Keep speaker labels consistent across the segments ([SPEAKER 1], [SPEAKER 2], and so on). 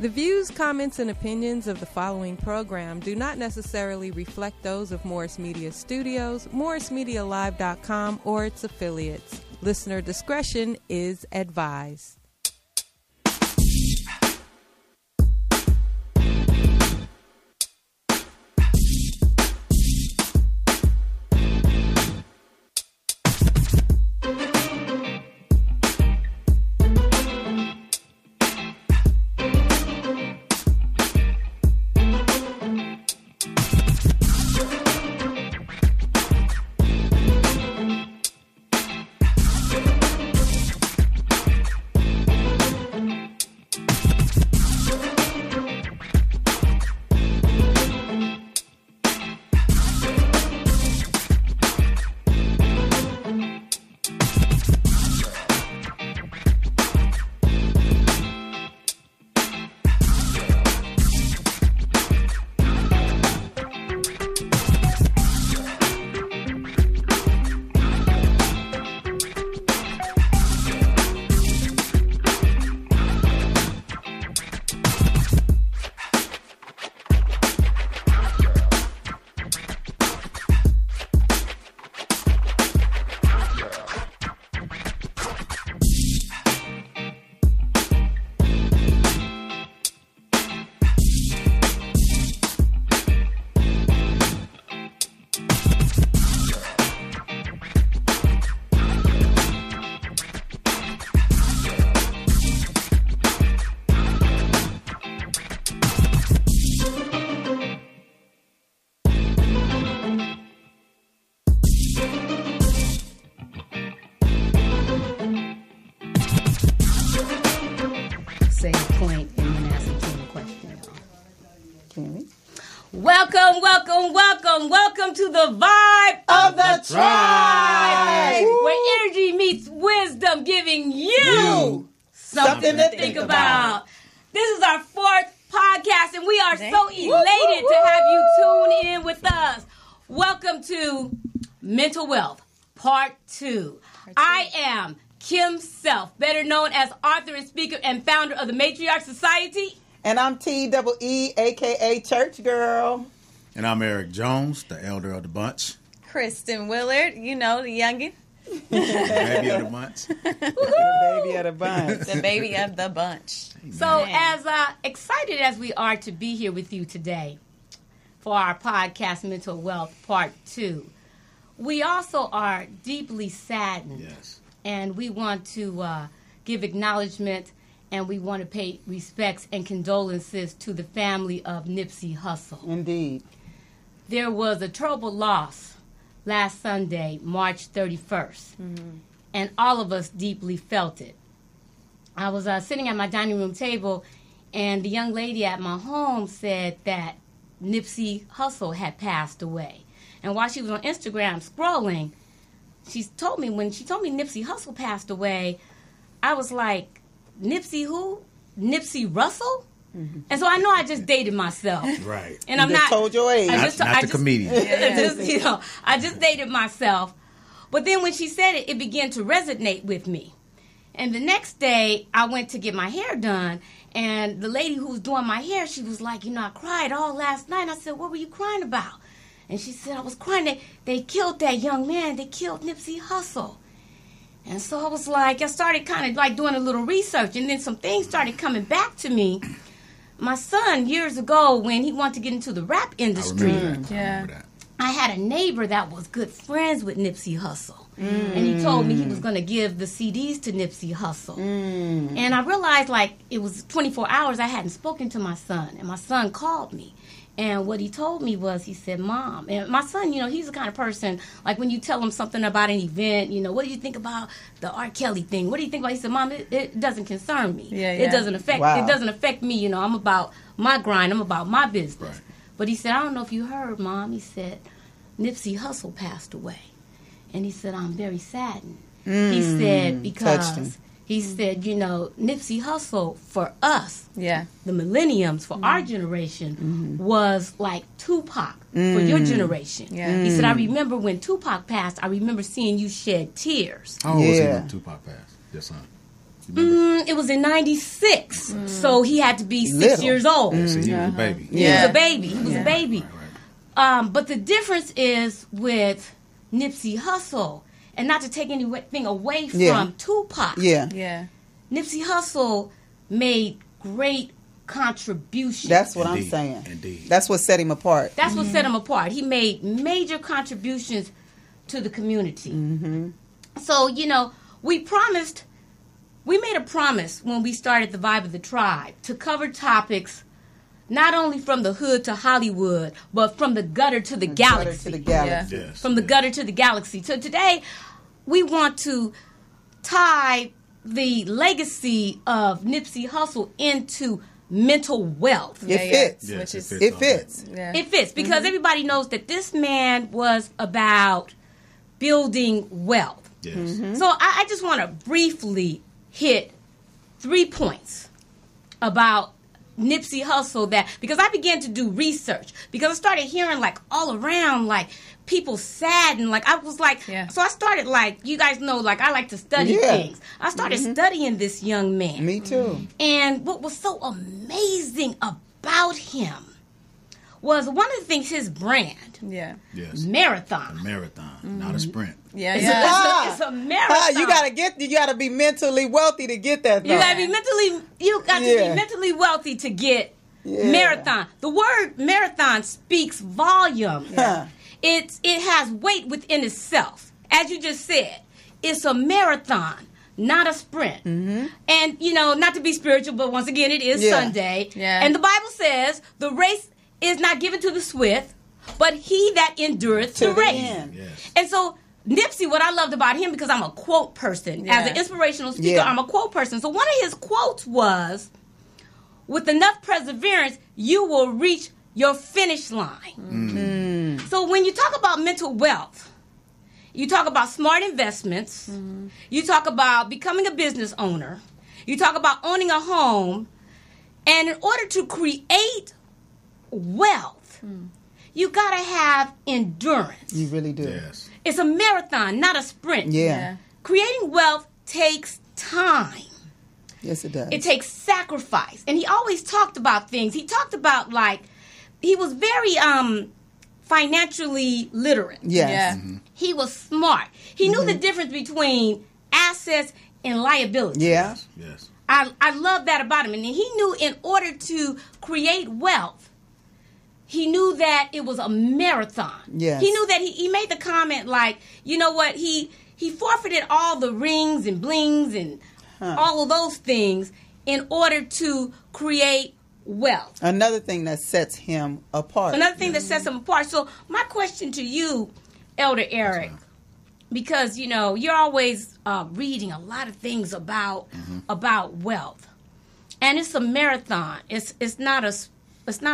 [SPEAKER 1] The views, comments, and opinions of the following program do not necessarily reflect those of Morris Media Studios, MorrisMediaLive.com, or its affiliates. Listener discretion is advised.
[SPEAKER 2] Welcome to the Vibe of the Tribe, where energy meets wisdom, giving you something to think about. This is our fourth podcast, and we are so elated to have you tune in with us. Welcome to Mental Wealth, Part 2. I am Kim Self, better known as author and speaker and founder of the Matriarch Society.
[SPEAKER 3] And I'm T-E-E, a.k.a. Church Girl.
[SPEAKER 4] And I'm Eric Jones, the elder of the bunch.
[SPEAKER 5] Kristen Willard, you know, the youngin'.
[SPEAKER 4] Baby of the bunch.
[SPEAKER 3] The baby of the bunch.
[SPEAKER 5] The baby of the bunch.
[SPEAKER 2] So as excited as we are to be here with you today for our podcast, Mental Wealth Part 2, we also are deeply saddened.
[SPEAKER 4] Yes.
[SPEAKER 2] And we want to give acknowledgement and we want to pay respects and condolences to the family of Nipsey Hussle.
[SPEAKER 3] Indeed.
[SPEAKER 2] There was a terrible loss last Sunday, March 31st, and all of us deeply felt it. I was sitting at my dining room table, and the young lady at my home said that Nipsey Hussle had passed away. And while she was on Instagram scrolling, when she told me Nipsey Hussle passed away, I was like, Nipsey who? Nipsey Russell? Mm-hmm. And so I know I just dated myself.
[SPEAKER 4] Right.
[SPEAKER 2] And I'm not
[SPEAKER 3] told your age.
[SPEAKER 4] Not the comedian.
[SPEAKER 2] I just dated myself. But then when she said it, it began to resonate with me. And the next day, I went to get my hair done. And the lady who was doing my hair, she was like, I cried all last night. I said, what were you crying about? And she said, I was crying. They killed that young man. They killed Nipsey Hussle. And so I was like, I started kind of like doing a little research. And then some things started coming back to me. My son, years ago, when he wanted to get into the rap industry,
[SPEAKER 4] I remember that.
[SPEAKER 2] I had a neighbor that was good friends with Nipsey Hussle. And he told me he was going to give the CDs to Nipsey Hussle. And I realized, like, it was 24 hours I hadn't spoken to my son. And my son called me. And what he told me was, he said, Mom, and my son, he's the kind of person, like when you tell him something about an event, what do you think about the R. Kelly thing? What do you think about? He said, Mom, it doesn't concern me. It doesn't affect me. I'm about my grind. I'm about my business. Right. But he said, I don't know if you heard, Mom. He said, Nipsey Hussle passed away. And he said, I'm very saddened. He said, because he said, Nipsey Hussle for us, the millenniums, for our generation, was like Tupac for your generation. He said, I remember when Tupac passed, I remember seeing you shed tears.
[SPEAKER 4] How old was he when Tupac passed, your son?
[SPEAKER 2] It was in 96, so he had to be 6
[SPEAKER 3] Little.
[SPEAKER 2] years old.
[SPEAKER 4] Yeah, see, he was a baby.
[SPEAKER 2] He was a baby. He was a baby.
[SPEAKER 4] Right.
[SPEAKER 2] But the difference is with Nipsey Hussle, and not to take anything away from Tupac.
[SPEAKER 3] Yeah.
[SPEAKER 5] Yeah.
[SPEAKER 2] Nipsey Hussle made great contributions.
[SPEAKER 3] That's what I'm
[SPEAKER 4] Indeed.
[SPEAKER 3] saying.
[SPEAKER 4] Indeed.
[SPEAKER 3] That's what set him apart.
[SPEAKER 2] That's what set him apart. He made major contributions to the community. So, we made a promise when we started the Vibe of the Tribe to cover topics not only from the hood to Hollywood, but from the gutter to the galaxy.
[SPEAKER 3] Gutter to the galaxy.
[SPEAKER 4] Yes.
[SPEAKER 2] From the gutter to the galaxy. So today, we want to tie the legacy of Nipsey Hussle into mental wealth.
[SPEAKER 3] It fits.
[SPEAKER 4] Yes,
[SPEAKER 5] Which is
[SPEAKER 3] It fits.
[SPEAKER 5] yeah.
[SPEAKER 2] It fits because everybody knows that this man was about building wealth.
[SPEAKER 4] Yes.
[SPEAKER 2] So I just want to briefly hit 3 points about Nipsey Hussle because I began to do research because I started hearing like all around like people sad and like I was like so I started like you guys know like I like to study things. I started studying this young man.
[SPEAKER 3] Me too.
[SPEAKER 2] And what was so amazing about him was one of the things his brand
[SPEAKER 5] Yeah.
[SPEAKER 4] Yes.
[SPEAKER 2] marathon.
[SPEAKER 4] A marathon, not a sprint.
[SPEAKER 5] Yeah.
[SPEAKER 2] It's,
[SPEAKER 5] Yeah.
[SPEAKER 2] it's a marathon.
[SPEAKER 3] You gotta be mentally wealthy to get that.
[SPEAKER 2] You gotta be mentally wealthy to get marathon. The word marathon speaks volume.
[SPEAKER 3] Huh.
[SPEAKER 2] It has weight within itself. As you just said, it's a marathon, not a sprint. And not to be spiritual, but once again, it is Sunday.
[SPEAKER 5] Yeah.
[SPEAKER 2] And the Bible says the race is not given to the swift, but he that endureth
[SPEAKER 3] To
[SPEAKER 2] the
[SPEAKER 3] the
[SPEAKER 2] race.
[SPEAKER 3] end.
[SPEAKER 4] Yes.
[SPEAKER 2] And so Nipsey, what I loved about him, because I'm a quote person, as an inspirational speaker,
[SPEAKER 3] Yeah.
[SPEAKER 2] I'm a quote person. So one of his quotes was, with enough perseverance, you will reach your finish line. So when you talk about mental wealth, you talk about smart investments, you talk about becoming a business owner, you talk about owning a home, and in order to create wealth, you gotta have endurance.
[SPEAKER 3] You really do.
[SPEAKER 4] Yes.
[SPEAKER 2] It's a marathon, not a sprint.
[SPEAKER 3] Yeah.
[SPEAKER 2] Creating wealth takes time.
[SPEAKER 3] Yes, it does.
[SPEAKER 2] It takes sacrifice. And he always talked about things. He talked about he was very financially literate.
[SPEAKER 3] Yes.
[SPEAKER 5] Yeah.
[SPEAKER 2] He was smart. He knew the difference between assets and liabilities.
[SPEAKER 3] Yeah.
[SPEAKER 4] Yes.
[SPEAKER 2] I love that about him. And he knew in order to create wealth, he knew that it was a marathon.
[SPEAKER 3] Yes.
[SPEAKER 2] He knew that he made the comment like, you know what, he forfeited all the rings and blings and all of those things in order to create wealth.
[SPEAKER 3] Another thing that sets him apart.
[SPEAKER 2] Another thing that sets him apart. So my question to you, Elder Eric, because you're always reading a lot of things about wealth, and it's a marathon. It's not a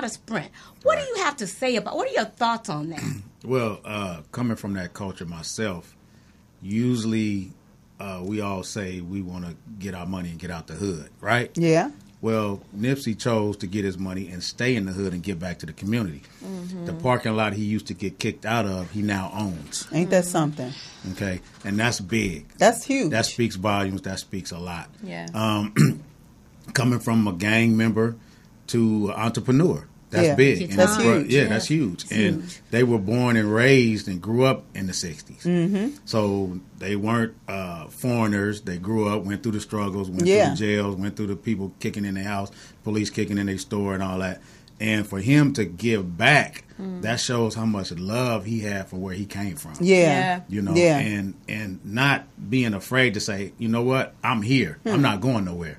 [SPEAKER 2] sprint. What do you have to say about? What are your thoughts on that?
[SPEAKER 4] Well, coming from that culture myself, usually we all say we want to get our money and get out the hood, right?
[SPEAKER 3] Yeah.
[SPEAKER 4] Well, Nipsey chose to get his money and stay in the hood and give back to the community. The parking lot he used to get kicked out of, he now owns.
[SPEAKER 3] Ain't that something?
[SPEAKER 4] Okay, and that's big.
[SPEAKER 3] That's huge.
[SPEAKER 4] That speaks volumes. That speaks a lot.
[SPEAKER 5] Yeah.
[SPEAKER 4] Coming from a gang member to entrepreneur, that's
[SPEAKER 3] Yeah.
[SPEAKER 4] big.
[SPEAKER 2] It's
[SPEAKER 4] And
[SPEAKER 3] That's huge.
[SPEAKER 4] Yeah, that's huge. And they were born and raised and grew up in the 60s. So they weren't foreigners. They grew up, went through the struggles, went through the jails, went through the people kicking in their house, police kicking in their store and all that. And for him to give back, that shows how much love he had for where he came from.
[SPEAKER 3] Yeah. Yeah.
[SPEAKER 4] And not being afraid to say, you know what, I'm here. I'm not going nowhere.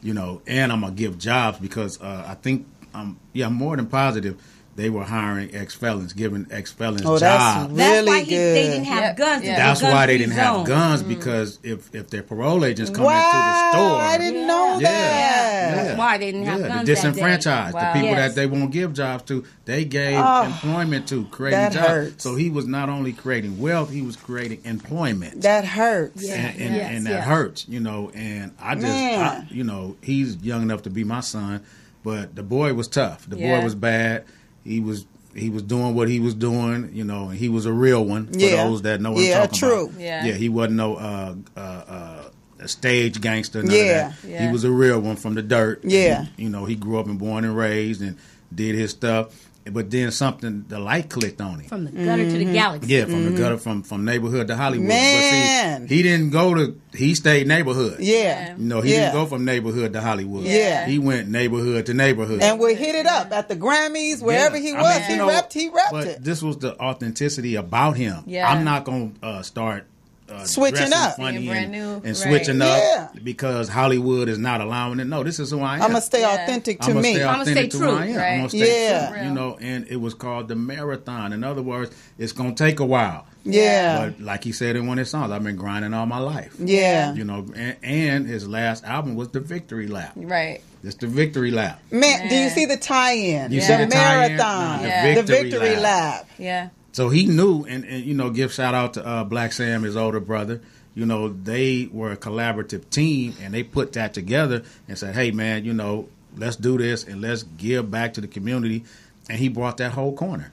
[SPEAKER 4] And I'm going to give jobs because I think, I'm more than positive they were hiring ex-felons, giving ex-felons
[SPEAKER 3] Oh,
[SPEAKER 4] jobs.
[SPEAKER 3] that's
[SPEAKER 2] That's why
[SPEAKER 3] really
[SPEAKER 2] they
[SPEAKER 3] good.
[SPEAKER 2] didn't have guns.
[SPEAKER 5] Yeah.
[SPEAKER 4] That's why they didn't have
[SPEAKER 2] zone.
[SPEAKER 4] guns, because if their parole agents come
[SPEAKER 3] Wow,
[SPEAKER 4] into the store,
[SPEAKER 3] I didn't know
[SPEAKER 4] Yeah.
[SPEAKER 3] that.
[SPEAKER 2] That's why they didn't have
[SPEAKER 4] the
[SPEAKER 2] guns.
[SPEAKER 4] disenfranchised,
[SPEAKER 5] Wow.
[SPEAKER 4] the people
[SPEAKER 2] Yes.
[SPEAKER 4] that they won't give jobs to, they gave
[SPEAKER 3] Oh,
[SPEAKER 4] employment to, creating
[SPEAKER 3] that
[SPEAKER 4] jobs.
[SPEAKER 3] hurts.
[SPEAKER 4] So he was not only creating wealth, he was creating employment.
[SPEAKER 3] That hurts.
[SPEAKER 4] And that hurts, and I just,
[SPEAKER 3] Man.
[SPEAKER 4] he's young enough to be my son, but the boy was tough. The
[SPEAKER 5] Yeah.
[SPEAKER 4] boy was bad. He was doing what he was doing, and he was a real one for
[SPEAKER 3] Yeah.
[SPEAKER 4] those that know what
[SPEAKER 3] Yeah,
[SPEAKER 4] I'm talking
[SPEAKER 3] true.
[SPEAKER 4] about.
[SPEAKER 5] Yeah.
[SPEAKER 4] He wasn't no a stage gangster. None of that.
[SPEAKER 5] Yeah.
[SPEAKER 4] He was a real one from the dirt.
[SPEAKER 3] Yeah.
[SPEAKER 4] He, he grew up and born and raised and did his stuff. But then the light clicked on him.
[SPEAKER 2] From the gutter to the galaxy.
[SPEAKER 4] Yeah, from the gutter, from neighborhood to Hollywood.
[SPEAKER 3] Man.
[SPEAKER 4] But see, he didn't he stayed neighborhood.
[SPEAKER 3] Yeah.
[SPEAKER 4] He didn't go from neighborhood to Hollywood.
[SPEAKER 3] Yeah.
[SPEAKER 4] He went neighborhood to neighborhood.
[SPEAKER 3] And we hit it up at the Grammys, wherever he was.
[SPEAKER 4] I mean,
[SPEAKER 3] he repped
[SPEAKER 4] but
[SPEAKER 3] it.
[SPEAKER 4] this was the authenticity about him.
[SPEAKER 5] Yeah.
[SPEAKER 4] I'm not going to start
[SPEAKER 3] switching up.
[SPEAKER 4] funny
[SPEAKER 5] Being brand new,
[SPEAKER 4] and
[SPEAKER 5] right.
[SPEAKER 4] switching
[SPEAKER 3] Yeah.
[SPEAKER 4] up because Hollywood is not allowing it. No, this is who I am.
[SPEAKER 3] I'm going to stay
[SPEAKER 5] Yeah.
[SPEAKER 3] authentic to
[SPEAKER 4] I'ma
[SPEAKER 3] me.
[SPEAKER 4] stay
[SPEAKER 2] I'ma stay
[SPEAKER 4] authentic to
[SPEAKER 2] true.
[SPEAKER 4] who I am.
[SPEAKER 5] Right.
[SPEAKER 4] I'm gonna stay
[SPEAKER 3] Yeah.
[SPEAKER 4] true, and it was called the marathon. In other words, it's gonna take a while.
[SPEAKER 3] Yeah.
[SPEAKER 4] But like he said in one of his songs, I've been grinding all my life.
[SPEAKER 3] Yeah.
[SPEAKER 4] And his last album was the Victory Lap.
[SPEAKER 5] Right.
[SPEAKER 4] It's the Victory Lap.
[SPEAKER 3] Man, do you see the tie-in?
[SPEAKER 4] You
[SPEAKER 3] the
[SPEAKER 4] see the tie-in?
[SPEAKER 3] marathon.
[SPEAKER 4] No,
[SPEAKER 5] the
[SPEAKER 3] The victory lap.
[SPEAKER 5] Yeah.
[SPEAKER 4] So he knew, and give shout out to Black Sam, his older brother. They were a collaborative team, and they put that together and said, hey, man, let's do this and let's give back to the community. And he brought that whole corner.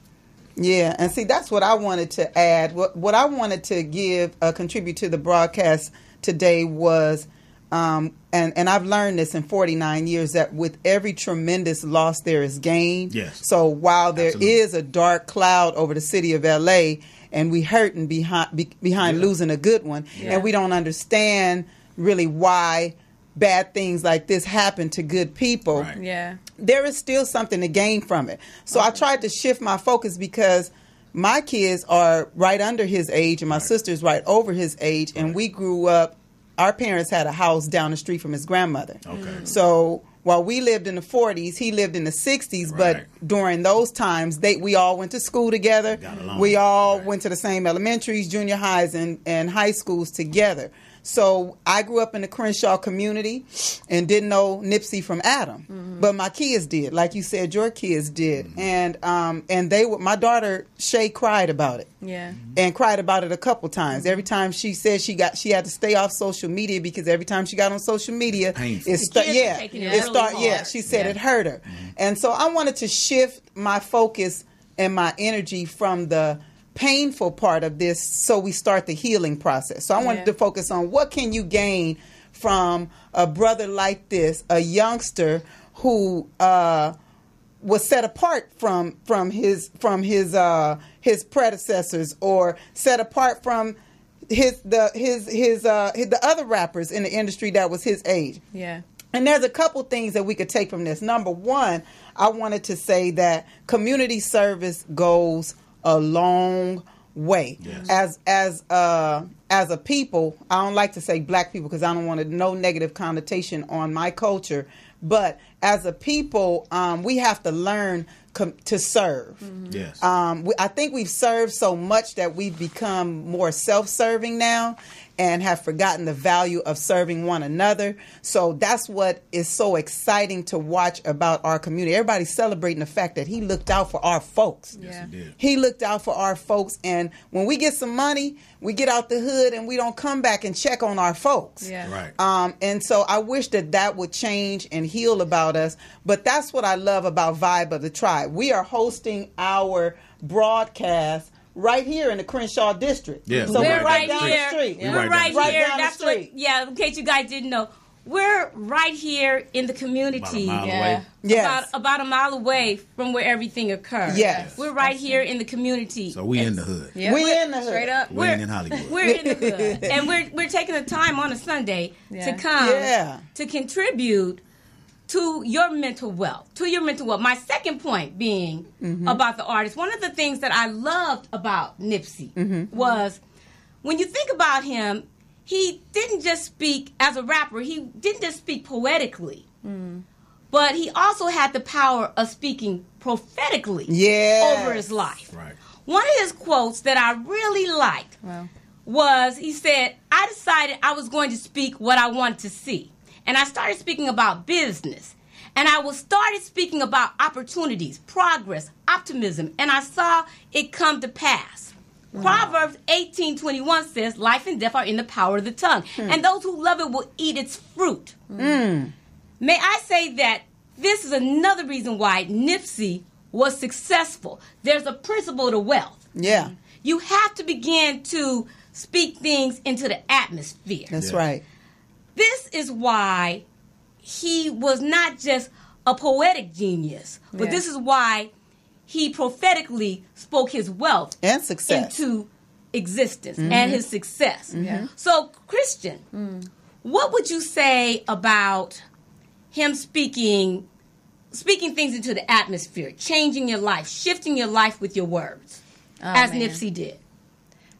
[SPEAKER 3] Yeah, and see, that's what I wanted to add. What I wanted to contribute to the broadcast today was, and I've learned this in 49 years, that with every tremendous loss there is gain.
[SPEAKER 4] Yes.
[SPEAKER 3] So while there
[SPEAKER 4] Absolutely.
[SPEAKER 3] is a dark cloud over the city of L.A., and we hurting behind losing a good one, and we don't understand really why bad things like this happen to good people.
[SPEAKER 4] Right.
[SPEAKER 5] Yeah.
[SPEAKER 3] There is still something to gain from it. So I tried to shift my focus because my kids are right under his age and my sister's right over his age, and we grew up, our parents had a house down the street from his grandmother.
[SPEAKER 4] Okay.
[SPEAKER 3] So while we lived in the 40s, he lived in the 60s,
[SPEAKER 4] Right.
[SPEAKER 3] but during those times, we all went to school together.
[SPEAKER 4] Got along.
[SPEAKER 3] We all
[SPEAKER 4] Right.
[SPEAKER 3] went to the same elementaries, junior highs, and high schools together. So I grew up in the Crenshaw community and didn't know Nipsey from Adam, but my kids did, like you said, your kids did, and my daughter Shay cried about it, and cried about it a couple times. Every time she said she had to stay off social media because every time she got on social media,
[SPEAKER 4] Painful.
[SPEAKER 2] The kids are taking it really hard.
[SPEAKER 3] she said it hurt her, and so I wanted to shift my focus and my energy from the painful part of this so we start the healing process. So I wanted to focus on what can you gain from a brother like this, a youngster who was set apart from his predecessors, or set apart from the other rappers in the industry that was his age.
[SPEAKER 5] Yeah.
[SPEAKER 3] And there's a couple things that we could take from this. Number one, I wanted to say that community service goes a long way.
[SPEAKER 4] Yes.
[SPEAKER 3] As a people, I don't like to say black people because I don't want no negative connotation on my culture, but as a people, we have to learn to serve.
[SPEAKER 4] Yes.
[SPEAKER 3] I think we've served so much that we've become more self-serving now and have forgotten the value of serving one another. So that's what is so exciting to watch about our community. Everybody's celebrating the fact that he looked out for our folks.
[SPEAKER 5] Yeah.
[SPEAKER 4] He did.
[SPEAKER 3] He looked out for our folks, and when we get some money, we get out the hood and we don't come back and check on our folks.
[SPEAKER 5] Yeah.
[SPEAKER 4] Right.
[SPEAKER 3] And so I wish that would change and heal about us. But that's what I love about Vibe of the Tribe. We are hosting our broadcast right here in the Crenshaw district.
[SPEAKER 4] Yeah,
[SPEAKER 3] So
[SPEAKER 2] We're
[SPEAKER 3] we're
[SPEAKER 2] right
[SPEAKER 3] down
[SPEAKER 2] here.
[SPEAKER 3] the street.
[SPEAKER 4] Yeah.
[SPEAKER 2] We're right
[SPEAKER 3] Right
[SPEAKER 2] here.
[SPEAKER 3] down the
[SPEAKER 2] That's
[SPEAKER 3] street.
[SPEAKER 2] what. In case you guys didn't know, we're right here in the community.
[SPEAKER 4] About a mile
[SPEAKER 5] Yeah.
[SPEAKER 4] away.
[SPEAKER 3] Yes.
[SPEAKER 2] About a mile away from where everything occurs.
[SPEAKER 3] Yes.
[SPEAKER 2] We're right here in the community.
[SPEAKER 4] So we in the hood.
[SPEAKER 5] Yeah.
[SPEAKER 3] We in the hood.
[SPEAKER 5] Straight up.
[SPEAKER 4] We ain't in Hollywood.
[SPEAKER 2] We're in the hood, and we're taking the time on a Sunday
[SPEAKER 5] Yeah.
[SPEAKER 2] to come
[SPEAKER 3] Yeah.
[SPEAKER 2] to contribute to your mental wealth. My second point being about the artist. One of the things that I loved about Nipsey was when you think about him, he didn't just speak as a rapper. He didn't just speak poetically, but he also had the power of speaking prophetically
[SPEAKER 3] Yes.
[SPEAKER 2] over his life.
[SPEAKER 4] Right.
[SPEAKER 2] One of his quotes that I really liked
[SPEAKER 5] Wow.
[SPEAKER 2] was, he said, I decided I was going to speak what I wanted to see. And I started speaking about business. And I started speaking about opportunities, progress, optimism. And I saw it come to pass. Proverbs 18:21 says, life and death are in the power of the tongue. And those who love it will eat its fruit. May I say that this is another reason why Nipsey was successful. There's a principle to wealth.
[SPEAKER 3] Yeah.
[SPEAKER 2] You have to begin to speak things into the atmosphere.
[SPEAKER 3] That's
[SPEAKER 4] Yeah.
[SPEAKER 3] right.
[SPEAKER 2] this is why he was not just a poetic genius, but this is why he prophetically spoke his wealth
[SPEAKER 3] and success
[SPEAKER 2] into existence and his success. So, Christian, what would you say about him speaking things into the atmosphere, changing your life, shifting your life with your words, as Nipsey did?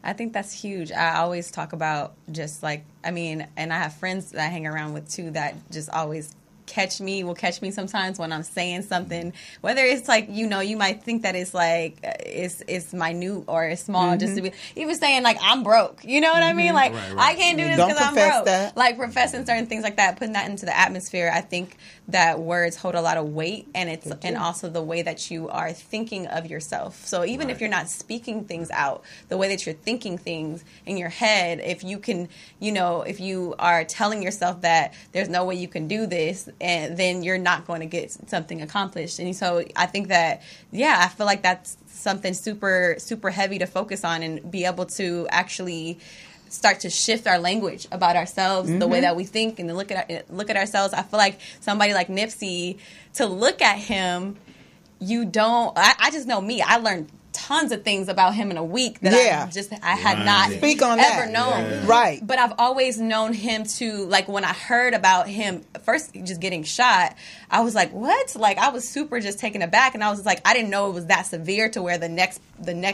[SPEAKER 5] I think that's huge. I always talk about just like, I mean, and I have friends that I hang around with too that just always will catch me sometimes when I'm saying something, whether it's like, you know, you might think that it's like, it's minute or it's small, just to be, even saying like, I'm broke, you know what I mean? Like, I can't do this because I'm broke.
[SPEAKER 3] That.
[SPEAKER 5] Like professing certain things like that, putting that into the atmosphere. I think that words hold a lot of weight, and it's, and also the way that you are thinking of yourself. So even if you're not speaking things out, the way that you're thinking things in your head, if you can, you know, if you are telling yourself that there's no way you can do this, and then you're not going to get something accomplished. And so I think that, I feel like that's something super, super heavy to focus on and be able to actually start to shift our language about ourselves, the way that we think and look at ourselves. I feel like somebody like Nipsey, to look at him, I just know me. I learned tons of things about him in a week that I had not
[SPEAKER 3] Speak on
[SPEAKER 5] ever
[SPEAKER 3] that.
[SPEAKER 5] known.
[SPEAKER 3] Right.
[SPEAKER 5] But I've always known him to, like, when I heard about him first just getting shot, I was like, what? Like, I was super just taken aback, and I was like, I didn't know it was that severe to where the next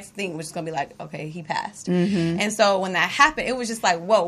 [SPEAKER 5] thing was just going to be like, okay, he passed. And so when that happened, it was just like, whoa,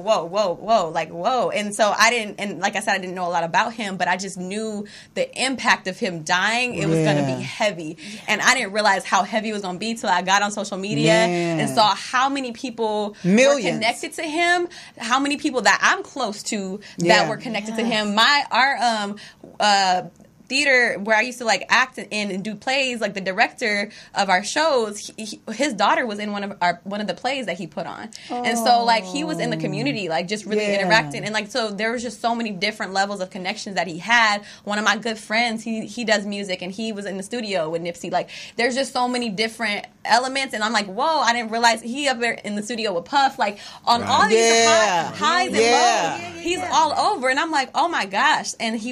[SPEAKER 5] like, whoa. And so and like I said, I didn't know a lot about him, but I just knew the impact of him dying. It was going to be heavy. And I didn't realize how heavy it was going to be till I got on social media and saw how many people were connected to him, how many people that I'm close to that were connected to him. Our theater where I used to like act in and do plays, like the director of our shows, his daughter was in one of the plays that he put on. And so like he was in the community, like just really interacting, and like so there was just so many different levels of connections that he had. One of my good friends, he does music, and he was in the studio with Nipsey. Like there's just so many different elements, and I'm like, whoa, I didn't realize he up there in the studio with Puff, like on all these highs and lows. He's all over, and I'm like, oh my gosh. And he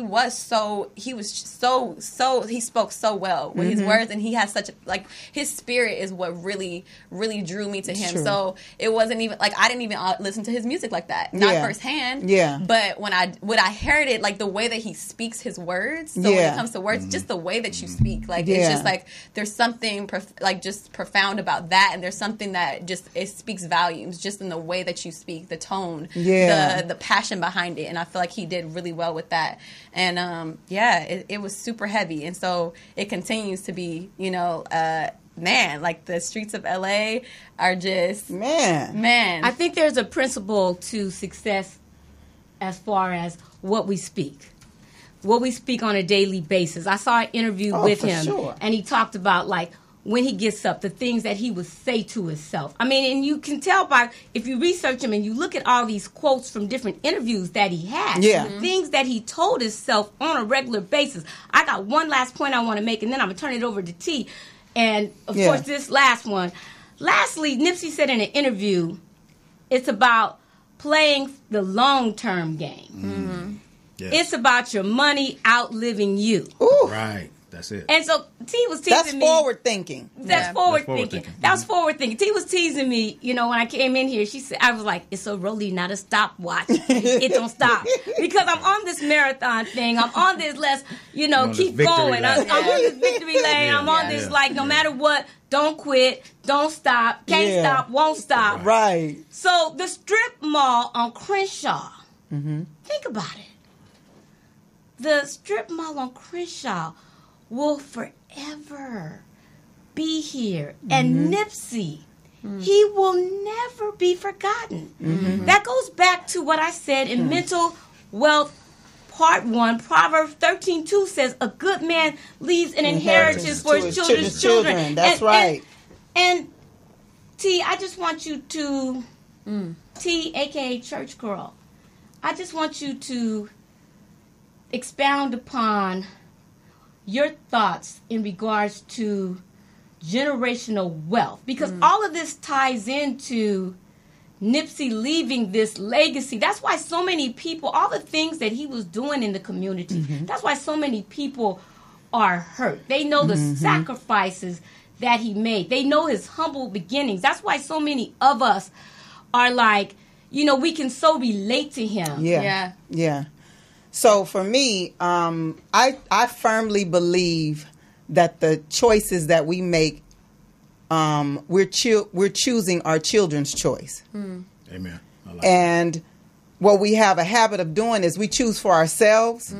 [SPEAKER 5] spoke so well with his words, and he has such like his spirit is what really, really drew me to him. So it wasn't even like I didn't even listen to his music like that, not firsthand. But when I heard it, like the way that he speaks his words. So when it comes to words, just the way that you speak, like it's just like there's something just profound about that, and there's something that just it speaks volumes just in the way that you speak, the tone, the passion behind it, and I feel like he did really well with that. And it was super heavy, and so it continues to be, you know, like the streets of LA are just man.
[SPEAKER 2] I think there's a principle to success as far as what we speak on a daily basis. I saw an interview with him, and he talked about like when he gets up, the things that he would say to himself. I mean, and you can tell by, if you research him and you look at all these quotes from different interviews that he had, the things that he told himself on a regular basis. I got one last point I want to make, and then I'm going to turn it over to T. And, of course, this last one. Lastly, Nipsey said in an interview, it's about playing the long-term game. It's about your money outliving you.
[SPEAKER 3] Ooh.
[SPEAKER 4] Right. That's it.
[SPEAKER 2] And so T was teasing me.
[SPEAKER 3] That's forward thinking.
[SPEAKER 2] That's forward thinking. That was forward thinking. T was teasing me, you know, when I came in here. She said, I was like, it's a rollie, not a stopwatch. It don't stop. Because I'm on this marathon thing. I'm on this, keep going. I'm on this victory lane. I'm on this, no matter what, don't quit, don't stop, can't stop, won't stop.
[SPEAKER 3] Right.
[SPEAKER 2] So the strip mall on Crenshaw, think about it. The strip mall on Crenshaw will forever be here. And Nipsey, he will never be forgotten. That goes back to what I said in Mental Wealth Part 1. Proverbs 13:2 says, a good man leaves an inheritance for his children's children.
[SPEAKER 3] That's right.
[SPEAKER 2] And T, I just want you to, T, a.k.a. Church Girl, I just want you to expound upon your thoughts in regards to generational wealth, because all of this ties into Nipsey leaving this legacy. That's why so many people, all the things that he was doing in the community, that's why so many people are hurt. They know the sacrifices that he made. They know his humble beginnings. That's why so many of us are like, you know, we can so relate to him.
[SPEAKER 3] Yeah. So for me, I firmly believe that the choices that we make, we're choosing our children's choice.
[SPEAKER 4] Amen.
[SPEAKER 3] And what we have a habit of doing is we choose for ourselves,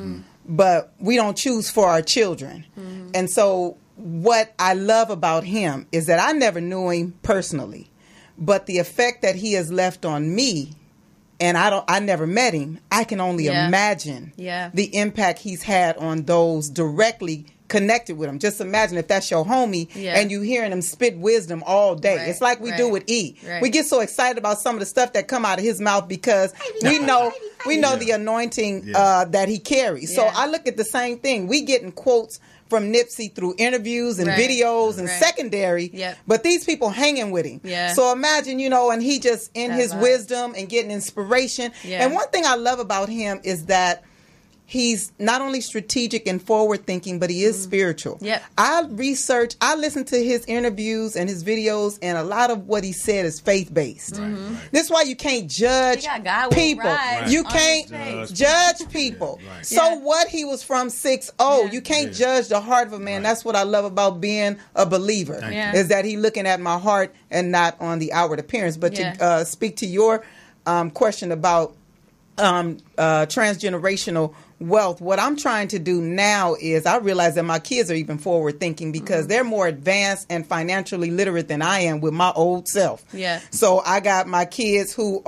[SPEAKER 3] but we don't choose for our children. And so what I love about him is that I never knew him personally, but the effect that he has left on me, and I never met him, I can only imagine the impact he's had on those directly connected with him. Just imagine if that's your homie and you hearing him spit wisdom all day. Right, it's like we do with E. Right. We get so excited about some of the stuff that come out of his mouth because we know the anointing that he carries. So I look at the same thing. We getting quotes from Nipsey through interviews and videos and secondary, but these people hanging with him. So imagine, you know, and he just in his wisdom and getting inspiration. And one thing I love about him is that he's not only strategic and forward thinking, but he is spiritual. I listen to his interviews and his videos, and a lot of what he said is faith based. This is why you can't judge people. You can't judge people. So what, he was from 6-0. You can't judge the heart of a man. That's what I love about being a believer, is that he looking at my heart and not on the outward appearance. But to speak to your question about transgenerational wealth, what I'm trying to do now is I realize that my kids are even forward thinking because they're more advanced and financially literate than I am with my old self. So I got my kids who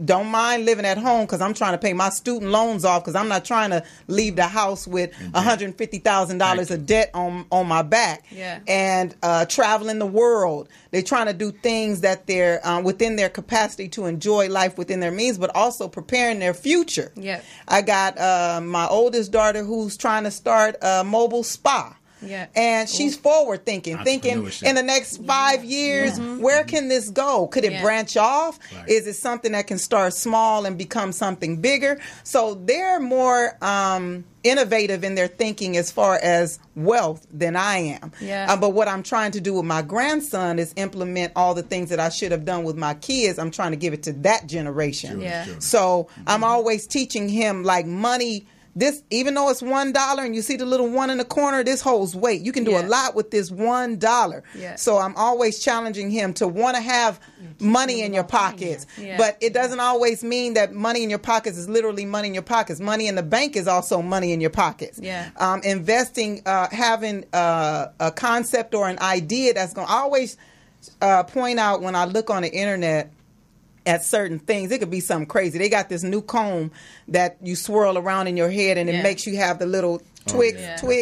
[SPEAKER 3] don't mind living at home because I'm trying to pay my student loans off because I'm not trying to leave the house with $150,000 of debt on my back. And traveling the world. They're trying to do things that they're within their capacity to enjoy life within their means, but also preparing their future. I got my oldest daughter who's trying to start a mobile spa. And she's forward thinking in the next 5 years, where can this go? Could it branch off? Is it something that can start small and become something bigger? So they're more innovative in their thinking as far as wealth than I am. But what I'm trying to do with my grandson is implement all the things that I should have done with my kids. I'm trying to give it to that generation. So I'm always teaching him, like, money. This, even though it's $1 and you see the little one in the corner, this holds weight. You can do a lot with this $1. So I'm always challenging him to want to have money in your pockets. But it doesn't always mean that money in your pockets is literally money in your pockets. Money in the bank is also money in your pockets. Investing, having a concept or an idea that's going to always point out when I look on the internet at certain things. It could be something crazy. They got this new comb that you swirl around in your head and it makes you have the little twig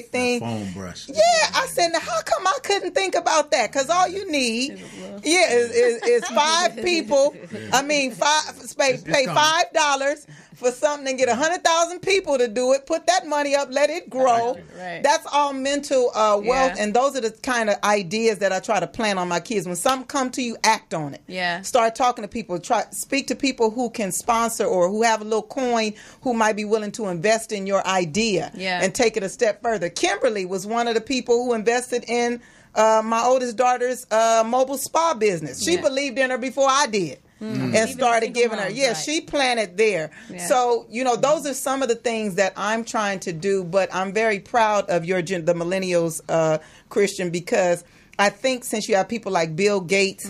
[SPEAKER 3] thing.
[SPEAKER 4] Foam brush.
[SPEAKER 3] I said, now how come I couldn't think about that? Because all you need is 5 people. I mean, pay $5 for something and get 100,000 people to do it. Put that money up, let it grow. That's all mental wealth, and those are the kind of ideas that I try to plant on my kids. When something come to you, act on it. Start talking to people. Speak to people who can sponsor or who have a little coin who might be willing to invest in your idea and take it a step further. Kimberly was one of the people who invested in my oldest daughter's mobile spa business. She believed in her before I did. And started giving her. She planted there. So, you know, those are some of the things that I'm trying to do, but I'm very proud of the millennials, Christian, because I think since you have people like Bill Gates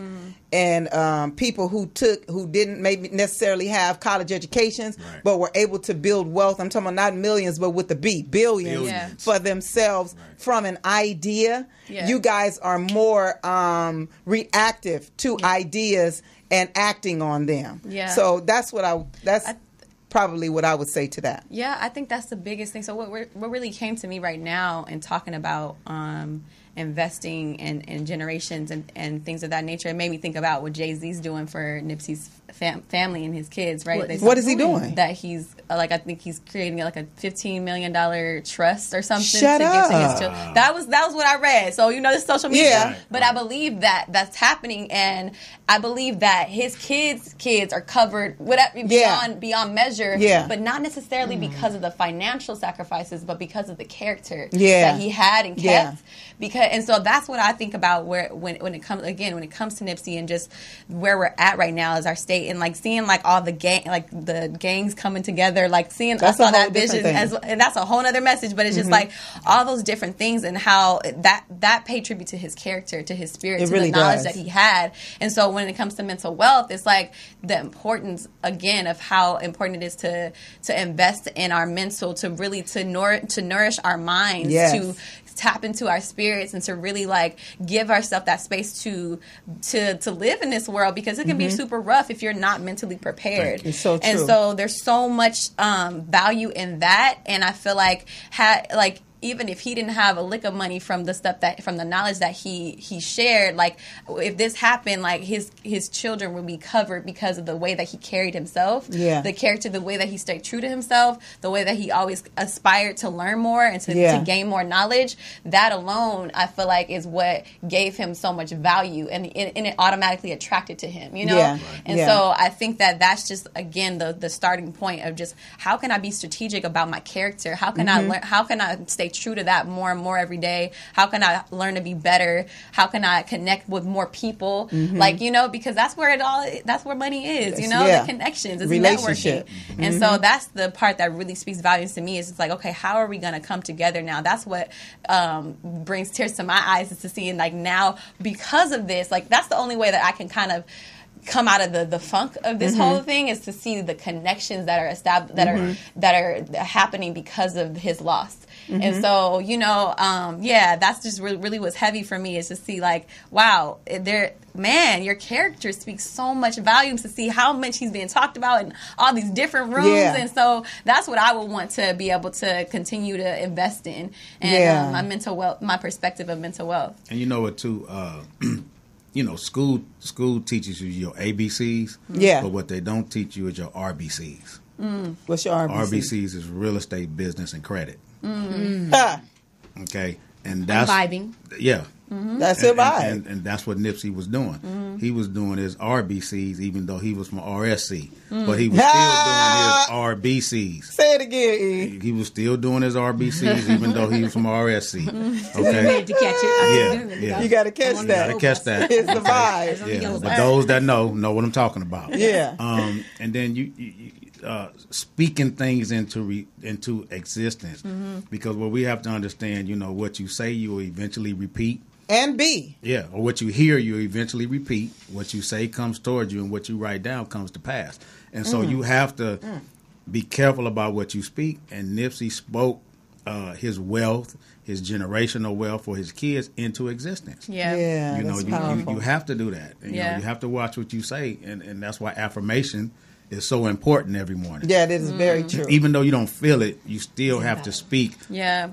[SPEAKER 3] and people who didn't maybe necessarily have college educations, but were able to build wealth. I'm talking about not millions, but with the B, billions for themselves from an idea. You guys are more reactive to ideas and acting on them. So that's probably what I would say to that.
[SPEAKER 5] I think that's the biggest thing. So what really came to me right now and talking about and investing in generations and things of that nature. It made me think about what Jay-Z's doing for Nipsey's family and his kids, right?
[SPEAKER 3] What is he doing?
[SPEAKER 5] That he's I think he's creating like a $15 million trust or something.
[SPEAKER 3] Shut
[SPEAKER 5] to
[SPEAKER 3] up.
[SPEAKER 5] give to his children. That was what I read. So this social media.
[SPEAKER 3] Yeah.
[SPEAKER 5] But I believe that that's happening, and I believe that his kids are covered beyond measure.
[SPEAKER 3] Yeah.
[SPEAKER 5] But not necessarily because of the financial sacrifices, but because of the character
[SPEAKER 3] Yeah.
[SPEAKER 5] that he had and kept.
[SPEAKER 3] Yeah.
[SPEAKER 5] And so that's what I think about when it comes to Nipsey and just where we're at right now as our state, and like seeing like all the gangs coming together, like seeing
[SPEAKER 3] that's
[SPEAKER 5] us on
[SPEAKER 3] a whole
[SPEAKER 5] that vision
[SPEAKER 3] different thing.
[SPEAKER 5] and that's a whole other message. But it's just like all those different things and how that paid tribute to his character, to his spirit, to
[SPEAKER 3] really
[SPEAKER 5] the knowledge
[SPEAKER 3] does.
[SPEAKER 5] that he had. And so when it comes to mental wealth, it's like the importance again of how important it is to invest in our mental, to really to nourish our minds,
[SPEAKER 3] Yes.
[SPEAKER 5] to tap into our spirits, and to really like give ourselves that space to live in this world, because it can be super rough if you're not mentally prepared.
[SPEAKER 3] It's so true.
[SPEAKER 5] And so there's so much value in that, and I feel like even if he didn't have a lick of money from the knowledge that he shared, like if this happened, like his children would be covered because of the way that he carried himself, the character, the way that he stayed true to himself, the way that he always aspired to learn more and to gain more knowledge. That alone, I feel like, is what gave him so much value, and it automatically attracted to him, So I think that that's just again the starting point of just how can I be strategic about my character? How can I learn? How can I stay true to that more and more every day? How can I learn to be better? How can I connect with more people? Because that's where money is, the connections, it's
[SPEAKER 3] relationship.
[SPEAKER 5] Networking. And so that's the part that really speaks volumes to me. Is it's like, okay, how are we going to come together now? That's what brings tears to my eyes, is to see, and like now because of this, like that's the only way that I can kind of come out of the funk of this whole thing, is to see the connections that are established, that are happening because of his loss. And so, that's just really what's heavy for me, is to see like, wow, your character speaks so much volumes, to see how much he's being talked about in all these different rooms.
[SPEAKER 3] Yeah.
[SPEAKER 5] And so that's what I would want to be able to continue to invest in, and my mental wealth, my perspective of mental wealth.
[SPEAKER 4] And you know what too, school teaches you your ABCs, but what they don't teach you is your RBCs.
[SPEAKER 3] What's your RBC?
[SPEAKER 4] RBCs is real estate, business, and credit. Okay, and that's
[SPEAKER 2] vibing.
[SPEAKER 4] Yeah,
[SPEAKER 3] that's a vibe,
[SPEAKER 4] and that's what Nipsey was doing. He was doing his RBCs, even though he was from RSC, but he was still doing his RBCs.
[SPEAKER 3] Say it again, E.
[SPEAKER 4] He was still doing his RBCs, even though he was from RSC.
[SPEAKER 2] You had to catch it.
[SPEAKER 4] Yeah.
[SPEAKER 3] You got to catch that.
[SPEAKER 4] Gotta catch that.
[SPEAKER 3] It's the vibe.
[SPEAKER 4] Yeah, but those that know what I'm talking about.
[SPEAKER 3] Yeah.
[SPEAKER 4] And then you speaking things into existence, because what we have to understand, what you say, you will eventually repeat.
[SPEAKER 3] And be.
[SPEAKER 4] Yeah, or what you hear, you eventually repeat. What you say comes towards you, and what you write down comes to pass. And so you have to be careful about what you speak. And Nipsey spoke his wealth, his generational wealth for his kids into existence.
[SPEAKER 3] Yeah, that's powerful.
[SPEAKER 4] You have to do that. And, you have to watch what you say, and that's why affirmation is so important every morning.
[SPEAKER 3] Yeah, that is very true.
[SPEAKER 4] Even though you don't feel it, you still have to speak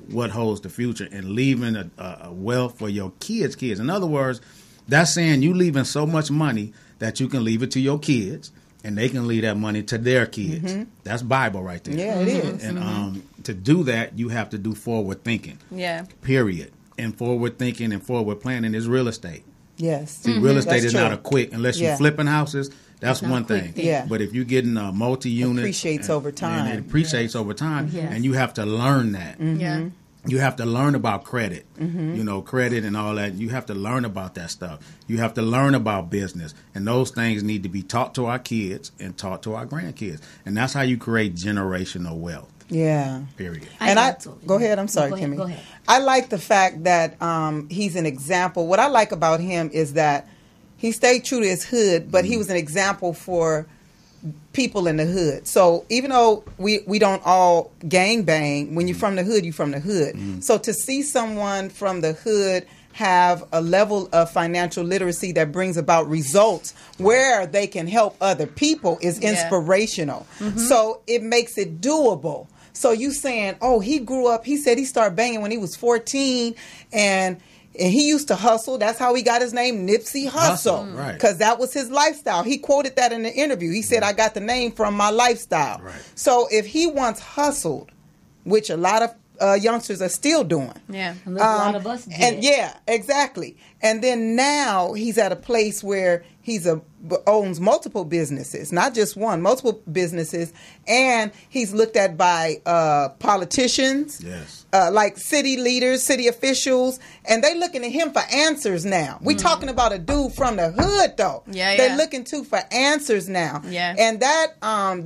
[SPEAKER 4] what holds the future, and leaving a wealth for your kids. In other words, that's saying you leaving so much money that you can leave it to your kids, and they can leave that money to their kids. That's Bible right there.
[SPEAKER 3] Yeah, it is.
[SPEAKER 4] And to do that, you have to do forward thinking.
[SPEAKER 5] Yeah.
[SPEAKER 4] Period. And forward thinking and forward planning is real estate.
[SPEAKER 3] Yes.
[SPEAKER 4] See, real estate
[SPEAKER 3] That's
[SPEAKER 4] is
[SPEAKER 3] true.
[SPEAKER 4] not a quick, unless you're flipping houses. That's one thing.
[SPEAKER 3] Yeah.
[SPEAKER 4] But if you're getting a multi-unit,
[SPEAKER 3] Appreciates over time.
[SPEAKER 4] and it appreciates over time,
[SPEAKER 2] Yes.
[SPEAKER 4] and you have to learn that.
[SPEAKER 5] Yeah.
[SPEAKER 4] You have to learn about credit, credit and all that. You have to learn about that stuff. You have to learn about business, and those things need to be taught to our kids and taught to our grandkids, and that's how you create generational wealth.
[SPEAKER 3] Yeah.
[SPEAKER 4] Period.
[SPEAKER 3] Go ahead. I'm sorry, Kimmy.
[SPEAKER 2] Go ahead.
[SPEAKER 3] I like the fact that he's an example. What I like about him is that he stayed true to his hood, but he was an example for people in the hood. So even though we don't all gang bang, when you're from the hood, you're from the hood. So to see someone from the hood have a level of financial literacy that brings about results where they can help other people is inspirational. So it makes it doable. So you saying, oh, he grew up, he said he started banging when he was 14, and And he used to hustle. That's how he got his name, Nipsey Hussle.
[SPEAKER 4] Right.
[SPEAKER 3] Because that was his lifestyle. He quoted that in the interview. He said, I got the name from my lifestyle.
[SPEAKER 4] Right.
[SPEAKER 3] So if he once hustled, which a lot of youngsters are still doing.
[SPEAKER 5] Yeah.
[SPEAKER 2] A lot of us did.
[SPEAKER 3] And yeah, exactly. And then now he's at a place where owns multiple businesses, not just one, multiple businesses, and he's looked at by politicians,
[SPEAKER 4] Yes.
[SPEAKER 3] like city leaders, city officials, and they looking at him for answers now. We talking about a dude from the hood, though.
[SPEAKER 5] Yeah,
[SPEAKER 3] They're
[SPEAKER 5] yeah.
[SPEAKER 3] looking for answers now.
[SPEAKER 5] Yeah.
[SPEAKER 3] And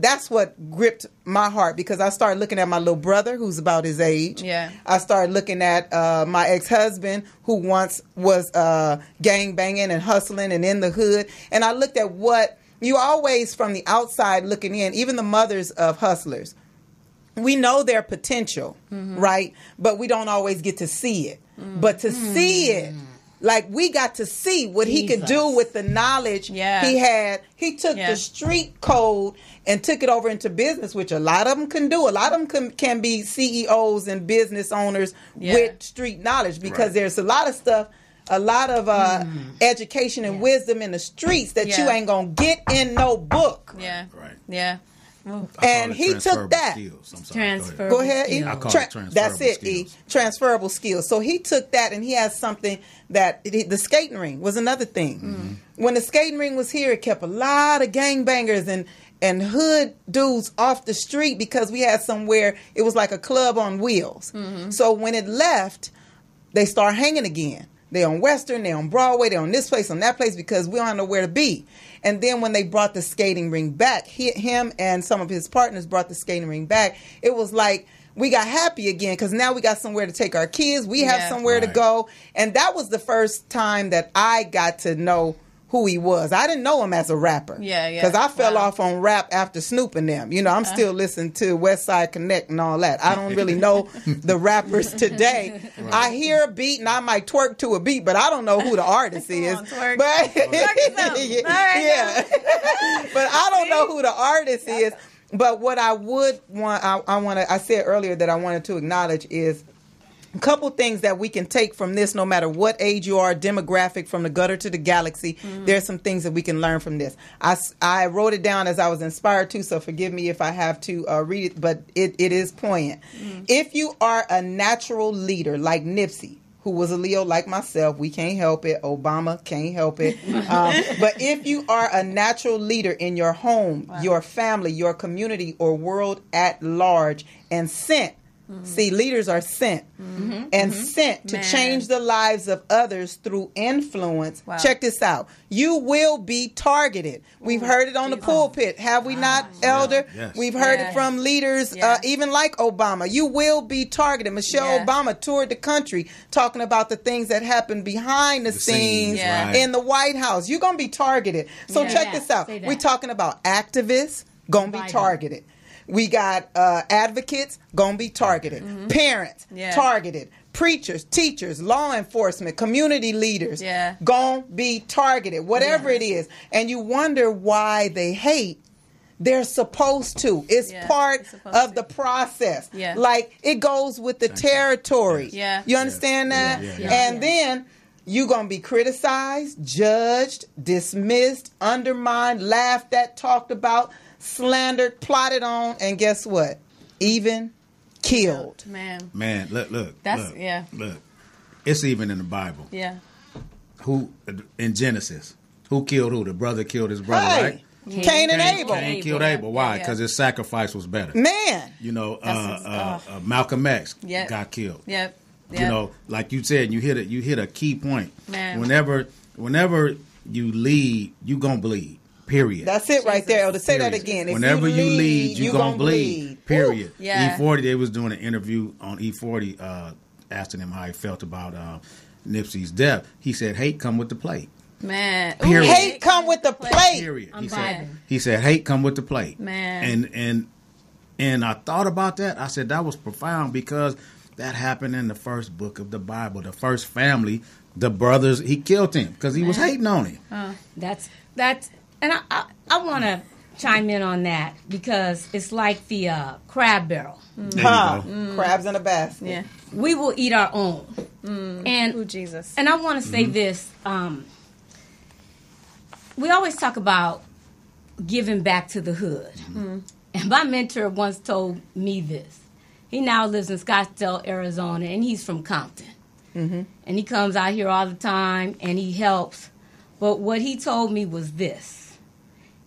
[SPEAKER 3] that's what gripped my heart, because I started looking at my little brother, who's about his age.
[SPEAKER 5] Yeah.
[SPEAKER 3] I started looking at my ex-husband, who once was gang banging and hustling and in the hood. And I looked at what you always, from the outside looking in, even the mothers of hustlers, we know their potential, right? But we don't always get to see it. But to see it, like we got to see what he could do with the knowledge he had. He took the street code and took it over into business, which a lot of them can do. A lot of them can be CEOs and business owners with street knowledge, because there's a lot of stuff, a lot of education and wisdom in the streets that you ain't gonna get in no book.
[SPEAKER 5] Yeah.
[SPEAKER 4] Right.
[SPEAKER 5] Yeah.
[SPEAKER 3] And he took that.
[SPEAKER 2] Transferable.
[SPEAKER 3] Go ahead, E.
[SPEAKER 2] skills.
[SPEAKER 4] I call it transferable
[SPEAKER 3] That's it,
[SPEAKER 4] skills.
[SPEAKER 3] E. Transferable skills. So he took that, and he has something that the skating ring was another thing. When the skating ring was here, it kept a lot of gangbangers and hood dudes off the street, because we had somewhere, it was like a club on wheels. So when it left, they start hanging again. They on Western, they on Broadway, they on this place, on that place, because we don't know where to be. And then when they brought the skating ring back, him and some of his partners brought the skating ring back, it was like we got happy again, because now we got somewhere to take our kids. We have somewhere to go. And that was the first time that I got to know who he was. I didn't know him as a rapper. Because I fell off on rap after Snoop and them. You know, I'm still listening to West Side Connect and all that. I don't really know the rappers today. I hear a beat and I might twerk to a beat, but I don't know who the artist is.
[SPEAKER 5] Twerk.
[SPEAKER 3] But
[SPEAKER 5] yeah.
[SPEAKER 3] But I don't know who the artist is. But what I would want, I said earlier that I wanted to acknowledge is a couple things that we can take from this, no matter what age you are, demographic, from the gutter to the galaxy. There's some things that we can learn from this. I wrote it down as I was inspired to, so forgive me if I have to read it, but it is poignant. If you are a natural leader like Nipsey, who was a Leo like myself, we can't help it. Obama can't help it. But if you are a natural leader in your home, your family, your community, or world at large, and sent, see, leaders are sent and sent to change the lives of others through influence. Check this out. You will be targeted. We've heard it on the pulpit. Have we not, Elder?
[SPEAKER 4] Yes.
[SPEAKER 3] We've heard it from leaders, even like Obama. You will be targeted. Michelle Obama toured the country talking about the things that happened behind the scenes in the White House. You're going to be targeted. So check this out. We're talking about activists going to be targeted. We got advocates going to be targeted. Parents targeted. Preachers, teachers, law enforcement, community leaders going to be targeted. Whatever it is. And you wonder why they hate. They're supposed to. It's part of the process. Like, it goes with the territory. You understand that? And then you're going to be criticized, judged, dismissed, undermined, laughed at, talked about, slandered, plotted on, and guess what? Even killed.
[SPEAKER 4] Man, look.
[SPEAKER 5] That's
[SPEAKER 4] Look. It's even in the Bible. Who in Genesis? Who killed who? The brother killed his brother, right?
[SPEAKER 3] Cain and Abel.
[SPEAKER 4] Cain killed Abel. Why? Because his sacrifice was better.
[SPEAKER 3] Man.
[SPEAKER 4] You know, Malcolm X got killed. You know, like you said, you hit a key point.
[SPEAKER 5] Man.
[SPEAKER 4] Whenever you lead, you gonna bleed. Period.
[SPEAKER 3] That's it right there, Elder. Say that again. If
[SPEAKER 4] Whenever you lead, you gonna bleed. Period.
[SPEAKER 5] Ooh, yeah.
[SPEAKER 4] E40, they was doing an interview on E40, asking him how he felt about Nipsey's death. He said, "Hate come with the plate."
[SPEAKER 5] Man,
[SPEAKER 4] Period.
[SPEAKER 3] Hate come with the plate.
[SPEAKER 4] Period. He said, "Hate come with the plate."
[SPEAKER 5] Man,
[SPEAKER 4] and I thought about that. I said that was profound, because that happened in the first book of the Bible. The first family, the brothers, he killed him because he was hating on him.
[SPEAKER 2] That's. And I want to chime in on that, because it's like the crab barrel.
[SPEAKER 3] Crabs in a basket.
[SPEAKER 2] We will eat our own. And
[SPEAKER 5] Ooh, Jesus.
[SPEAKER 2] And I want to say this. We always talk about giving back to the hood. And my mentor once told me this. He now lives in Scottsdale, Arizona, and he's from Compton. And he comes out here all the time, and he helps. But what he told me was this.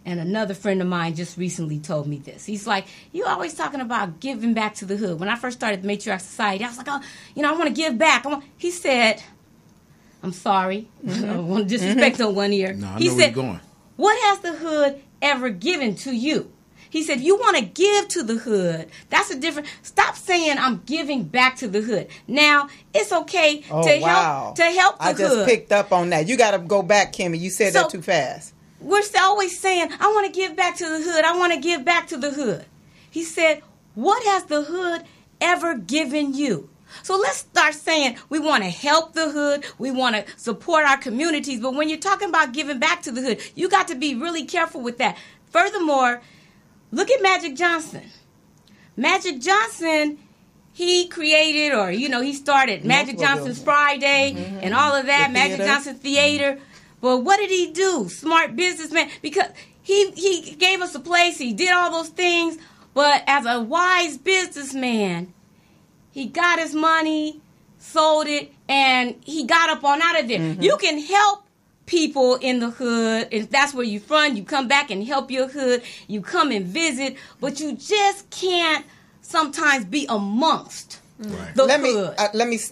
[SPEAKER 2] And another friend of mine just recently told me this. He's like, you always talking about giving back to the hood. When I first started the Matriarch Society, I was like, oh, I want to give back. He said, I'm sorry. I don't want to disrespect on one ear.
[SPEAKER 4] No, I
[SPEAKER 2] he
[SPEAKER 4] know
[SPEAKER 2] said,
[SPEAKER 4] where you're going.
[SPEAKER 2] What has the hood ever given to you? He said, you want to give to the hood. That's a different. Stop saying I'm giving back to the hood. Now, it's okay to help the hood.
[SPEAKER 3] I just picked up on that. You got to go back, Kimmy. You said that too fast.
[SPEAKER 2] We're always saying, I want to give back to the hood. I want to give back to the hood. He said, what has the hood ever given you? So let's start saying we want to help the hood. We want to support our communities. But when you're talking about giving back to the hood, you got to be really careful with that. Furthermore, look at Magic Johnson. Magic Johnson, he created he started Magic Johnson's Friday and all of that, Magic Johnson Theater. But what did he do? Smart businessman. Because he gave us a place. He did all those things. But as a wise businessman, he got his money, sold it, and he got up on out of there. You can help people in the hood. If that's where you're from, you come back and help your hood. You come and visit. But you just can't sometimes be amongst the hood.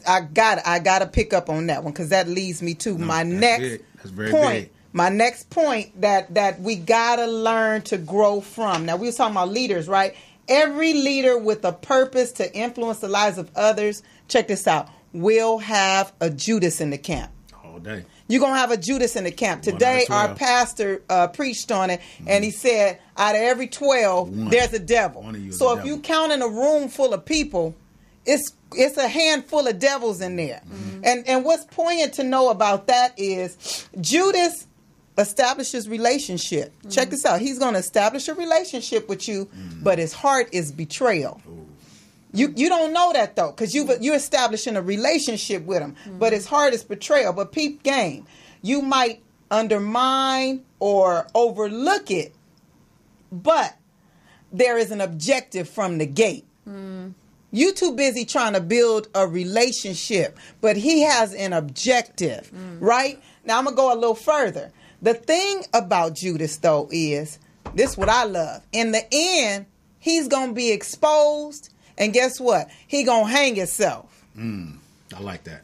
[SPEAKER 3] I gotta pick up on that one because that leads me to my next point. Big. My next point that we gotta learn to grow from. Now we were talking about leaders, right? Every leader with a purpose to influence the lives of others, check this out, will have a Judas in the camp.
[SPEAKER 4] All day.
[SPEAKER 3] You're going to have a Judas in the camp. Today, our pastor preached on it, and he said, out of every 12, there's a devil. So if you count in a room full of people, it's a handful of devils in there. And what's poignant to know about that is Judas establishes relationship. Check this out. He's going to establish a relationship with you, but his heart is betrayal. You don't know that though, because you're establishing a relationship with him, but his heart is betrayal. But peep game, you might undermine or overlook it, but there is an objective from the gate. You too busy trying to build a relationship, but he has an objective, right? Now I'm gonna go a little further. The thing about Judas, though, is this what I love. In the end, he's going to be exposed, and guess what? He going to hang himself.
[SPEAKER 4] I like that.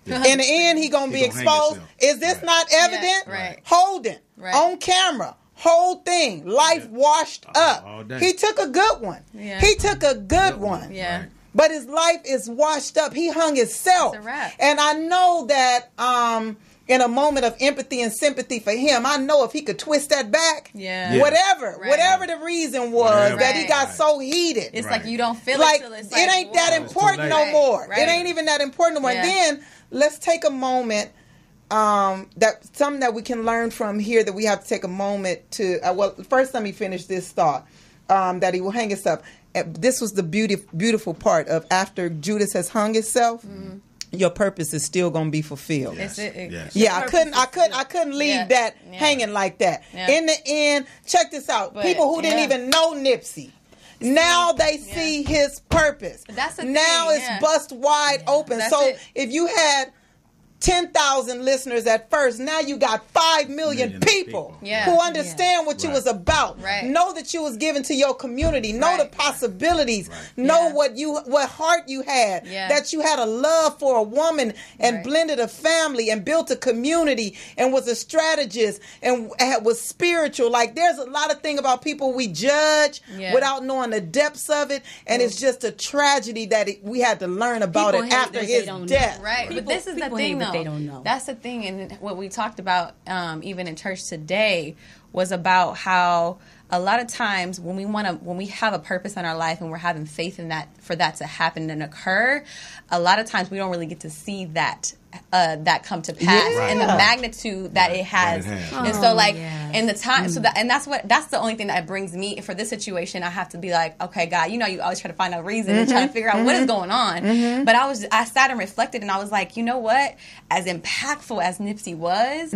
[SPEAKER 3] Yeah. In the end, he going to be exposed. Is this not evident?
[SPEAKER 5] Yeah, right.
[SPEAKER 3] Holding on camera. Whole thing. Life washed up. All day. He took a good one. Yeah. He took a good one.
[SPEAKER 5] Yeah.
[SPEAKER 4] Right.
[SPEAKER 3] But his life is washed up. He hung himself.
[SPEAKER 5] It's a wrap.
[SPEAKER 3] And I know that in a moment of empathy and sympathy for him, I know if he could twist that back, whatever the reason was that he got so heated.
[SPEAKER 5] It's like you don't feel it till it's like,
[SPEAKER 3] it ain't that important no more.
[SPEAKER 5] Right.
[SPEAKER 3] It ain't even that important no more. Yeah. Then let's take a moment, something that we can learn from here that we have to take a moment to, first let me finish this thought, that he will hang himself. This was the beautiful part of after Judas has hung himself. Your purpose is still going to be fulfilled.
[SPEAKER 4] Yes.
[SPEAKER 3] Yeah, I couldn't leave that hanging like that. Yeah. In the end, check this out. But, people who didn't even know Nipsey, now they see his purpose.
[SPEAKER 5] But that's the
[SPEAKER 3] now
[SPEAKER 5] thing.
[SPEAKER 3] It's bust wide open. So if you had 10,000 listeners at first, now you got 5 million people who understand what you was about.
[SPEAKER 5] Right.
[SPEAKER 3] Know that you was given to your community. Know the possibilities. Know what heart you had. That you had a love for a woman and blended a family and built a community and was a strategist and was spiritual. Like there's a lot of things about people we judge without knowing the depths of it, and it's just a tragedy that we had to learn about it after his death.
[SPEAKER 5] Right. But this is the thing though.
[SPEAKER 2] They don't know.
[SPEAKER 5] That's the thing, and what we talked about even in church today was about how a lot of times when we have a purpose in our life and we're having faith in that for that to happen and occur, a lot of times we don't really get to see that come to pass and the magnitude that it has. And so in the time. So that's the only thing that brings me for this situation. I have to be like, okay, God, you always try to find a reason and try to figure out what is going on. But I sat and reflected, and I was like, you know what? As impactful as Nipsey was,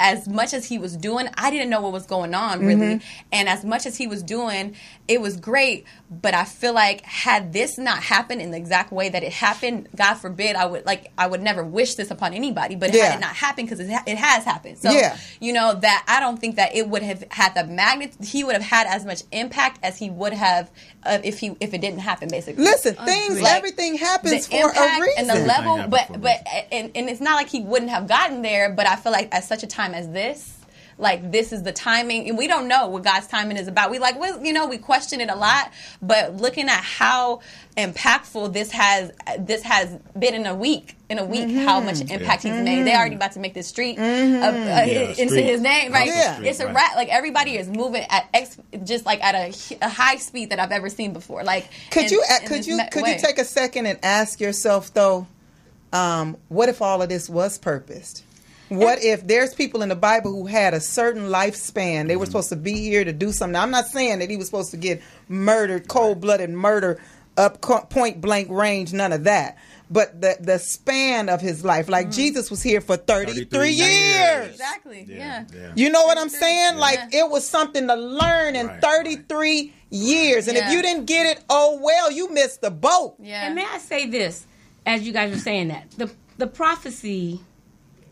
[SPEAKER 5] as much as he was doing, I didn't know what was going on really, and as much as he was doing, it was great. But I feel like had this not happened in the exact way that it happened, God forbid, I would never wish this upon anybody. But had it not happened, because it has happened. So that I don't think that it would have had the magnitude. He would have had as much impact as he would have if it didn't happen. Basically,
[SPEAKER 3] listen, everything happens for a reason,
[SPEAKER 5] and the level. And it's not like he wouldn't have gotten there. But I feel like at such a time as this. Like, this is the timing, and we don't know what God's timing is about. We we question it a lot, but looking at how impactful this has been in a week, how much impact he's made. They're already about to make this street into his name, right? It's a wrap. Like, everybody is moving at a high speed that I've ever seen before. Like, could you
[SPEAKER 3] take a second and ask yourself though, what if all of this was purposed? What if there's people in the Bible who had a certain lifespan? They were supposed to be here to do something. Now, I'm not saying that he was supposed to get murdered, cold-blooded murder, up point-blank range, none of that. But the span of his life, like Jesus was here for 33 years.
[SPEAKER 5] Exactly, yeah.
[SPEAKER 3] You know what I'm saying? Like, it was something to learn in 33 years. And if you didn't get it, oh, well, you missed the boat.
[SPEAKER 2] Yeah. And may I say this, as you guys were saying that, the prophecy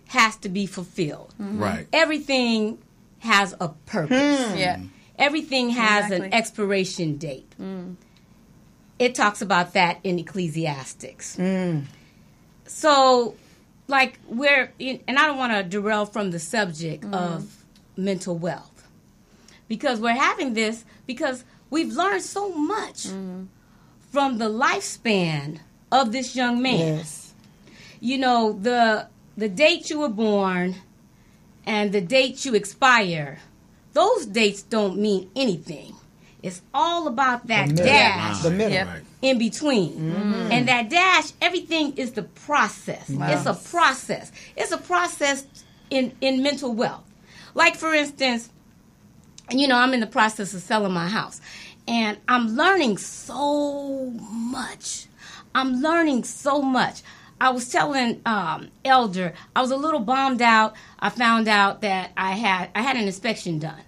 [SPEAKER 2] has to be fulfilled.
[SPEAKER 4] Right.
[SPEAKER 2] Everything has a purpose. Everything has an expiration date. It talks about that in Ecclesiastics. So, like, and I don't want to derail from the subject of mental wealth, because we're having this because we've learned so much from the lifespan of this young man.
[SPEAKER 3] Yes.
[SPEAKER 2] You know, the date you were born and the date you expire, those dates don't mean anything. It's all about that dash in between. And that dash, everything is the process. It's a process. It's a process in mental wealth. Like, for instance, I'm in the process of selling my house. And I'm learning so much. I was telling Elder, I was a little bummed out. I found out that I had an inspection done,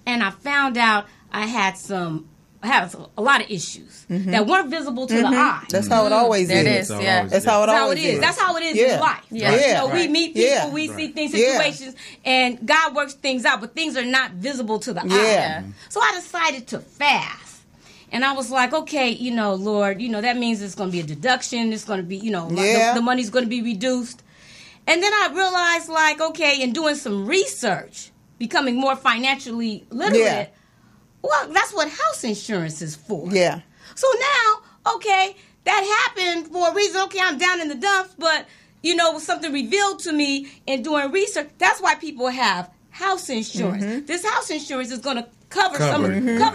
[SPEAKER 2] and I found out I had a lot of issues that weren't visible to the eye.
[SPEAKER 3] That's how it always is. That's how it always is.
[SPEAKER 2] That's how it is in life. We meet people, we see things, situations, and God works things out, but things are not visible to the eye. So I decided to fast. And I was like, okay, Lord, that means it's going to be a deduction. It's going to be, the money's going to be reduced. And then I realized, like, okay, in doing some research, becoming more financially literate, well, that's what house insurance is for.
[SPEAKER 3] Yeah.
[SPEAKER 2] So now, okay, that happened for a reason. Okay, I'm down in the dumps, but, something revealed to me in doing research. That's why people have house insurance. This house insurance is going to cover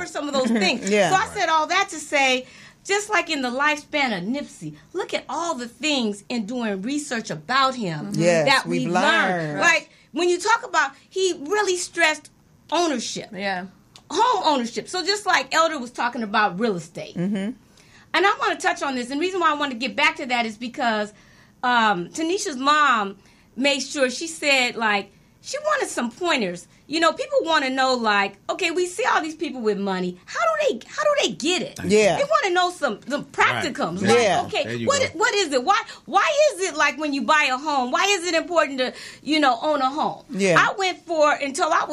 [SPEAKER 2] some of those things. So I said all that to say, just like in the lifespan of Nipsey, look at all the things in doing research about him that we've learned. Like, when you talk about, he really stressed ownership. Home ownership. So just like Elder was talking about real estate. And I want to touch on this. And the reason why I want to get back to that is because Tanisha's mom made sure, she said, like, she wanted some pointers. People want to know, like, okay, we see all these people with money. How do they get it? They want to know some practicums.
[SPEAKER 3] Right.
[SPEAKER 2] Like, okay, what is it? Why is it, like, when you buy a home? Why is it important to own a home? I went until I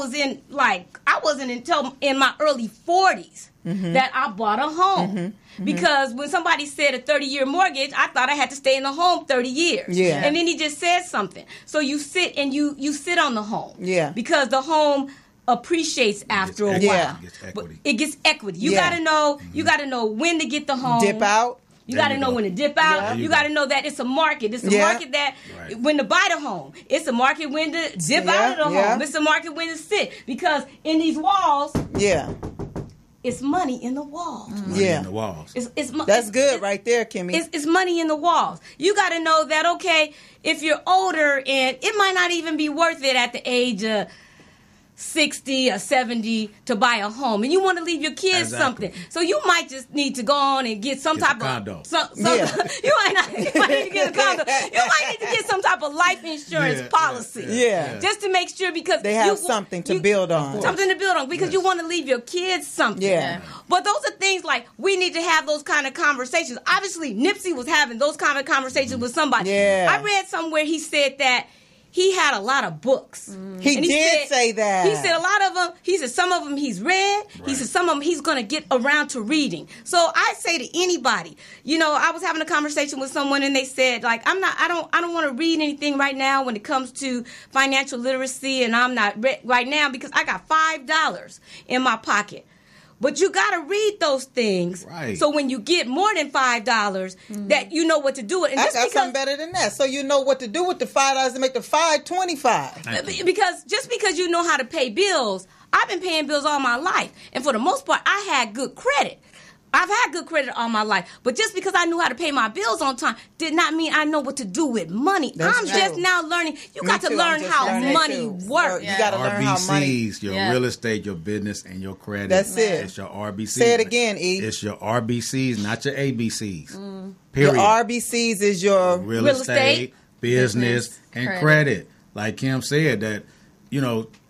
[SPEAKER 2] was until in my early 40s that I bought a home. Because when somebody said a 30-year mortgage, I thought I had to stay in the home 30 years. And then he just said something. So you sit and you sit on the home. Because the home appreciates after a while. It gets equity. You gotta know. You gotta know when to get the home.
[SPEAKER 3] Dip out.
[SPEAKER 2] You got to know when to dip out. You got to know that it's a market. It's a market that when to buy the home. It's a market when to dip out of the home. It's a market when to sit. Because in these walls, it's money in the walls.
[SPEAKER 4] Money in the walls.
[SPEAKER 3] That's good right there, Kimmy.
[SPEAKER 2] It's money in the walls. You got to know that, okay, if you're older and it might not even be worth it at the age of 60 or 70 to buy a home, and you want to leave your kids something. So you might just need to go on and get some type of
[SPEAKER 4] condo.
[SPEAKER 2] You might need to get a condo. You might need to get some type of life insurance policy.
[SPEAKER 3] Yeah.
[SPEAKER 2] Just to make sure, because
[SPEAKER 3] they have something to build on.
[SPEAKER 2] Something to build on, because you want to leave your kids something.
[SPEAKER 3] Yeah.
[SPEAKER 2] But those are things like we need to have those kind of conversations. Obviously, Nipsey was having those kind of conversations with somebody.
[SPEAKER 3] Yeah.
[SPEAKER 2] I read somewhere he said that he had a lot of books.
[SPEAKER 3] He did say that.
[SPEAKER 2] He said a lot of them. He said some of them he's read. Right. He said some of them he's going to get around to reading. So I say to anybody, I was having a conversation with someone and they said, like, I don't want to read anything right now when it comes to financial literacy, and I'm not right now because I got $5 in my pocket. But you got to read those things,
[SPEAKER 4] right?
[SPEAKER 2] So when you get more than $5, that you know what to do with. And
[SPEAKER 3] I got something better than that. So you know what to do with the $5 to make the $5.25.
[SPEAKER 2] Because just because you know how to pay bills, I've been paying bills all my life, and for the most part, I had good credit. I've had good credit all my life, but just because I knew how to pay my bills on time did not mean I know what to do with money. I'm just now learning. You got to learn how money works.
[SPEAKER 3] You got to learn how money.
[SPEAKER 4] RBCs, your real estate, your business, and your credit.
[SPEAKER 3] That's it.
[SPEAKER 4] It's your RBCs.
[SPEAKER 3] Say it again, E.
[SPEAKER 4] It's your RBCs, not your ABCs. Period.
[SPEAKER 3] Your RBCs is your
[SPEAKER 4] real estate, business, and credit. Like Kim said, that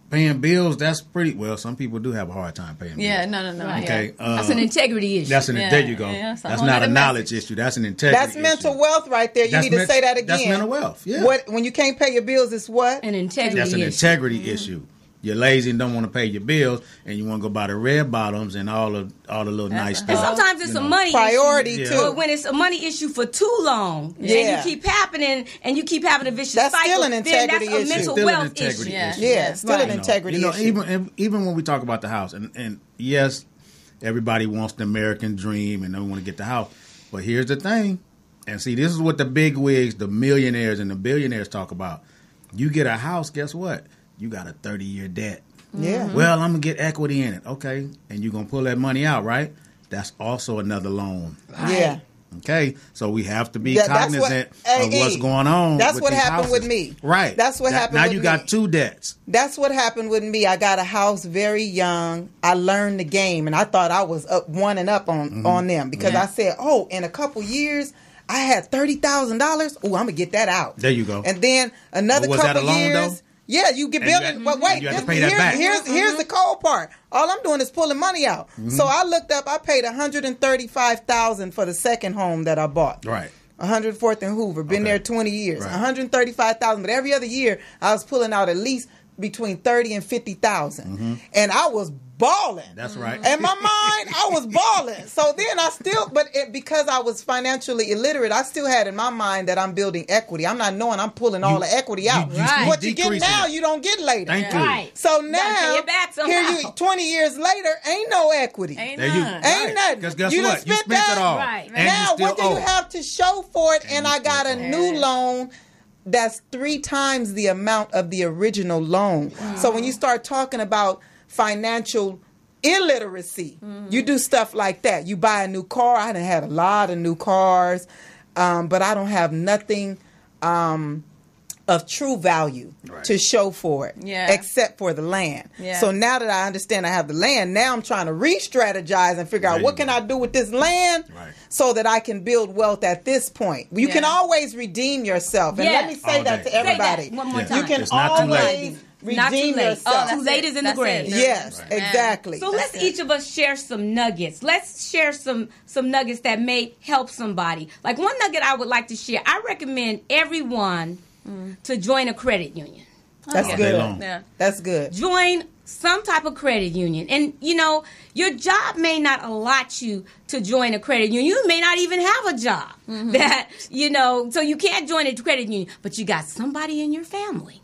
[SPEAKER 4] paying bills, that's pretty well. Some people do have a hard time paying bills.
[SPEAKER 5] Yeah, no.
[SPEAKER 4] Okay,
[SPEAKER 2] that's an integrity issue.
[SPEAKER 4] There you go.
[SPEAKER 5] Yeah,
[SPEAKER 4] that's not a knowledge issue. That's an integrity issue.
[SPEAKER 3] That's mental wealth right there. You need to say that again.
[SPEAKER 4] That's mental wealth. Yeah.
[SPEAKER 3] When you can't pay your bills, it's what?
[SPEAKER 2] An integrity issue.
[SPEAKER 4] That's an integrity issue. You're lazy and don't want to pay your bills, and you want to go buy the red bottoms and all the little nice stuff.
[SPEAKER 2] And sometimes it's a money
[SPEAKER 3] priority
[SPEAKER 2] issue.
[SPEAKER 3] too.
[SPEAKER 2] But when it's a money issue for too long, and you keep happening, and you keep having a vicious cycle,
[SPEAKER 3] still an integrity
[SPEAKER 2] then that's a mental wealth issue.
[SPEAKER 3] Yeah, still an integrity issue.
[SPEAKER 4] Even when we talk about the house, and yes, everybody wants the American dream and they want to get the house, but here's the thing, and see, this is what the big wigs, the millionaires and the billionaires talk about. You get a house, guess what? You got a 30-year debt.
[SPEAKER 3] Yeah.
[SPEAKER 4] Well, I'm going to get equity in it. Okay. And you're going to pull that money out, right? That's also another loan.
[SPEAKER 3] Yeah.
[SPEAKER 4] Okay. So we have to be cognizant of what's going on.
[SPEAKER 3] That's
[SPEAKER 4] with
[SPEAKER 3] what
[SPEAKER 4] these
[SPEAKER 3] happened
[SPEAKER 4] houses.
[SPEAKER 3] with me.
[SPEAKER 4] Right.
[SPEAKER 3] That's what happened
[SPEAKER 4] now
[SPEAKER 3] with me.
[SPEAKER 4] Now you got two debts.
[SPEAKER 3] That's what happened with me. I got a house very young. I learned the game, and I thought I was up on them because I said, in a couple years, I had $30,000. Oh, I'm going to get that out.
[SPEAKER 4] There you go.
[SPEAKER 3] And then another couple
[SPEAKER 4] that a loan,
[SPEAKER 3] years.
[SPEAKER 4] Though?
[SPEAKER 3] Yeah, you get building. But wait,
[SPEAKER 4] you have to pay that back.
[SPEAKER 3] Here's the cold part. All I'm doing is pulling money out. So I looked up. I paid $135,000 for the second home that I bought.
[SPEAKER 4] Right.
[SPEAKER 3] 104th and Hoover. Been there 20 years.
[SPEAKER 4] Right.
[SPEAKER 3] $135,000. But every other year, I was pulling out at least between $30,000 and $50,000, and I was balling.
[SPEAKER 4] That's right.
[SPEAKER 3] In my mind, I was balling. So then because I was financially illiterate, I still had in my mind that I'm building equity. I'm not knowing I'm pulling all the equity out. What you get now, you don't get later.
[SPEAKER 4] Thank you.
[SPEAKER 2] Right.
[SPEAKER 3] So now,
[SPEAKER 2] here
[SPEAKER 3] 20 years later, ain't no equity.
[SPEAKER 5] Ain't
[SPEAKER 3] nothing.
[SPEAKER 4] Because guess
[SPEAKER 3] you
[SPEAKER 4] what? You spent it all.
[SPEAKER 2] Right.
[SPEAKER 4] And
[SPEAKER 3] now,
[SPEAKER 4] you still
[SPEAKER 3] what do you have to show for it? And I got a new loan that's 3 times the amount of the original loan. Wow. So when you start talking about financial illiteracy, you do stuff like that. You buy a new car. I done had a lot of new cars, but I don't have nothing of true value to show for it, except for the land. Yeah. So now that I understand I have the land, now I'm trying to re-strategize and figure out what can I do with this land so that I can build wealth at this point. You can always redeem yourself. And let me say that to everybody.
[SPEAKER 2] One more time.
[SPEAKER 3] You can always redeem yourself.
[SPEAKER 2] Too late is in the grave.
[SPEAKER 3] Yes, exactly.
[SPEAKER 2] So let's each of us share some nuggets. Let's share some nuggets that may help somebody. Like one nugget I would like to share. I recommend everyone to join a credit union.
[SPEAKER 3] That's good. Yeah. That's good.
[SPEAKER 2] Join some type of credit union. And, your job may not allot you to join a credit union. You may not even have a job that, so you can't join a credit union. But you got somebody in your family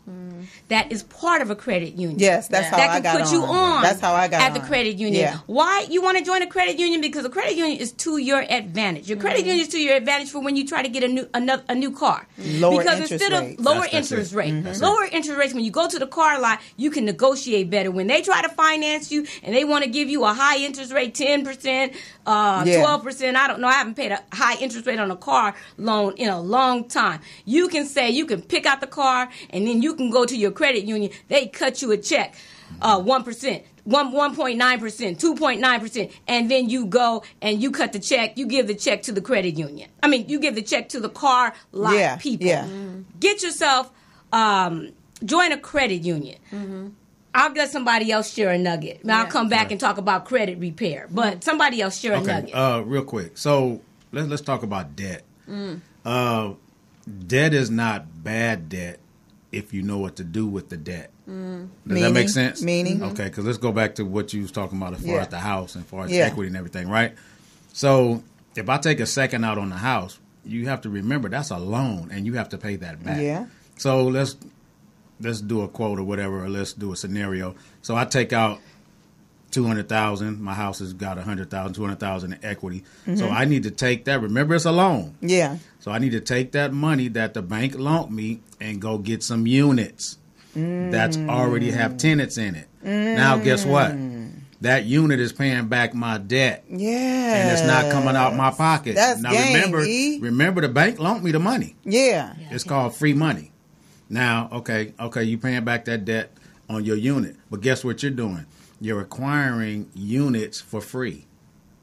[SPEAKER 2] that is part of a credit union.
[SPEAKER 3] Yes, that's how I got on.
[SPEAKER 2] That can put you on.
[SPEAKER 3] That's how I got
[SPEAKER 2] at the credit union.
[SPEAKER 3] Yeah.
[SPEAKER 2] Why you want to join a credit union? Because a credit union is to your advantage. Your credit union is to your advantage for when you try to get a new car.
[SPEAKER 3] Lower interest rates.
[SPEAKER 2] Lower interest rates, when you go to the car lot, you can negotiate better. When they try to finance you and they want to give you a high interest rate, 10%, 12%. I don't know. I haven't paid a high interest rate on a car loan in a long time. You can say, you can pick out the car, and then you can go to your credit union. They cut you a check, 1%, 1.9%, 2.9%, and then you go and you cut the check. You give the check to the credit union. I mean, you give the check to the car lot people.
[SPEAKER 3] Yeah.
[SPEAKER 2] Get yourself, join a credit union. I'll let somebody else share a nugget. I'll come back and talk about credit repair, but somebody else share a nugget.
[SPEAKER 4] Real quick. So let's talk about debt. Debt is not bad debt if you know what to do with the debt. Does that make sense?
[SPEAKER 3] Meaning?
[SPEAKER 4] Okay, because let's go back to what you was talking about as far as the house and as far as equity and everything, right? So if I take a second out on the house, you have to remember that's a loan and you have to pay that back.
[SPEAKER 3] Yeah.
[SPEAKER 4] So let's do a quote or whatever, or let's do a scenario. So I take out $200,000. My house has got $100,000, $200,000 in equity. So I need to take that. Remember, it's a loan.
[SPEAKER 3] Yeah.
[SPEAKER 4] So I need to take that money that the bank loaned me and go get some units that's already have tenants in it. Now, guess what? That unit is paying back my debt.
[SPEAKER 3] Yeah.
[SPEAKER 4] And it's not coming out my pocket.
[SPEAKER 3] That's
[SPEAKER 4] now
[SPEAKER 3] game,
[SPEAKER 4] remember the bank loaned me the money.
[SPEAKER 3] Yeah.
[SPEAKER 4] It's called free money. Now, okay, you paying back that debt on your unit. But guess what you're doing? You're acquiring units for free.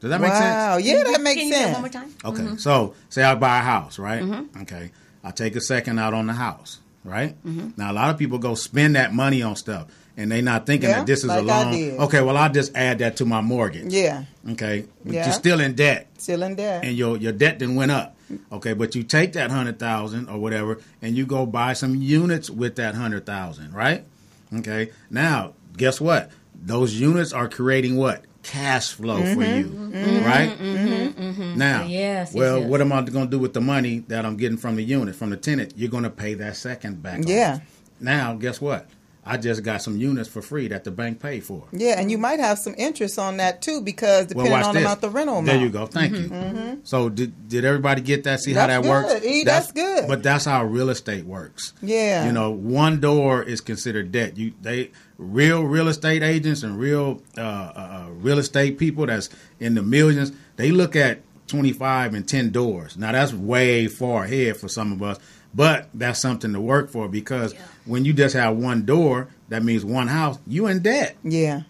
[SPEAKER 4] Does that make sense?
[SPEAKER 3] Wow. Yeah, that makes
[SPEAKER 2] Can you say
[SPEAKER 3] sense.
[SPEAKER 2] it one more time?
[SPEAKER 4] Okay, so say I buy a house, right? Okay, I take a second out on the house, right? Now, a lot of people go spend that money on stuff, and they not thinking that this is
[SPEAKER 3] like
[SPEAKER 4] a
[SPEAKER 3] I
[SPEAKER 4] loan.
[SPEAKER 3] did.
[SPEAKER 4] Okay, well, I'll just add that to my mortgage.
[SPEAKER 3] Yeah.
[SPEAKER 4] Okay, but
[SPEAKER 3] Yeah.
[SPEAKER 4] you're still in debt.
[SPEAKER 3] Still in there.
[SPEAKER 4] And your debt then went up. Okay, but you take that 100,000 or whatever, and you go buy some units with that 100,000, right? Okay. Now, guess what? Those units are creating what? Cash flow for you, right? Now, what am I going to do with the money that I'm getting from the unit, from the tenant? You're going to pay that second back.
[SPEAKER 3] Yeah.
[SPEAKER 4] Now, guess what? I just got some units for free that the bank paid for.
[SPEAKER 3] Yeah, and you might have some interest on that too, because depending on the amount the rental amount.
[SPEAKER 4] There you go. Thank you. So did everybody get that? See how that works?
[SPEAKER 3] That's good.
[SPEAKER 4] But that's how real estate works.
[SPEAKER 3] Yeah.
[SPEAKER 4] You know, one door is considered debt. Real estate agents and real estate people that's in the millions, they look at 25 and 10 doors. Now that's way far ahead for some of us. But that's something to work for, because when you just have one door, that means one house, you in debt.
[SPEAKER 3] Yeah.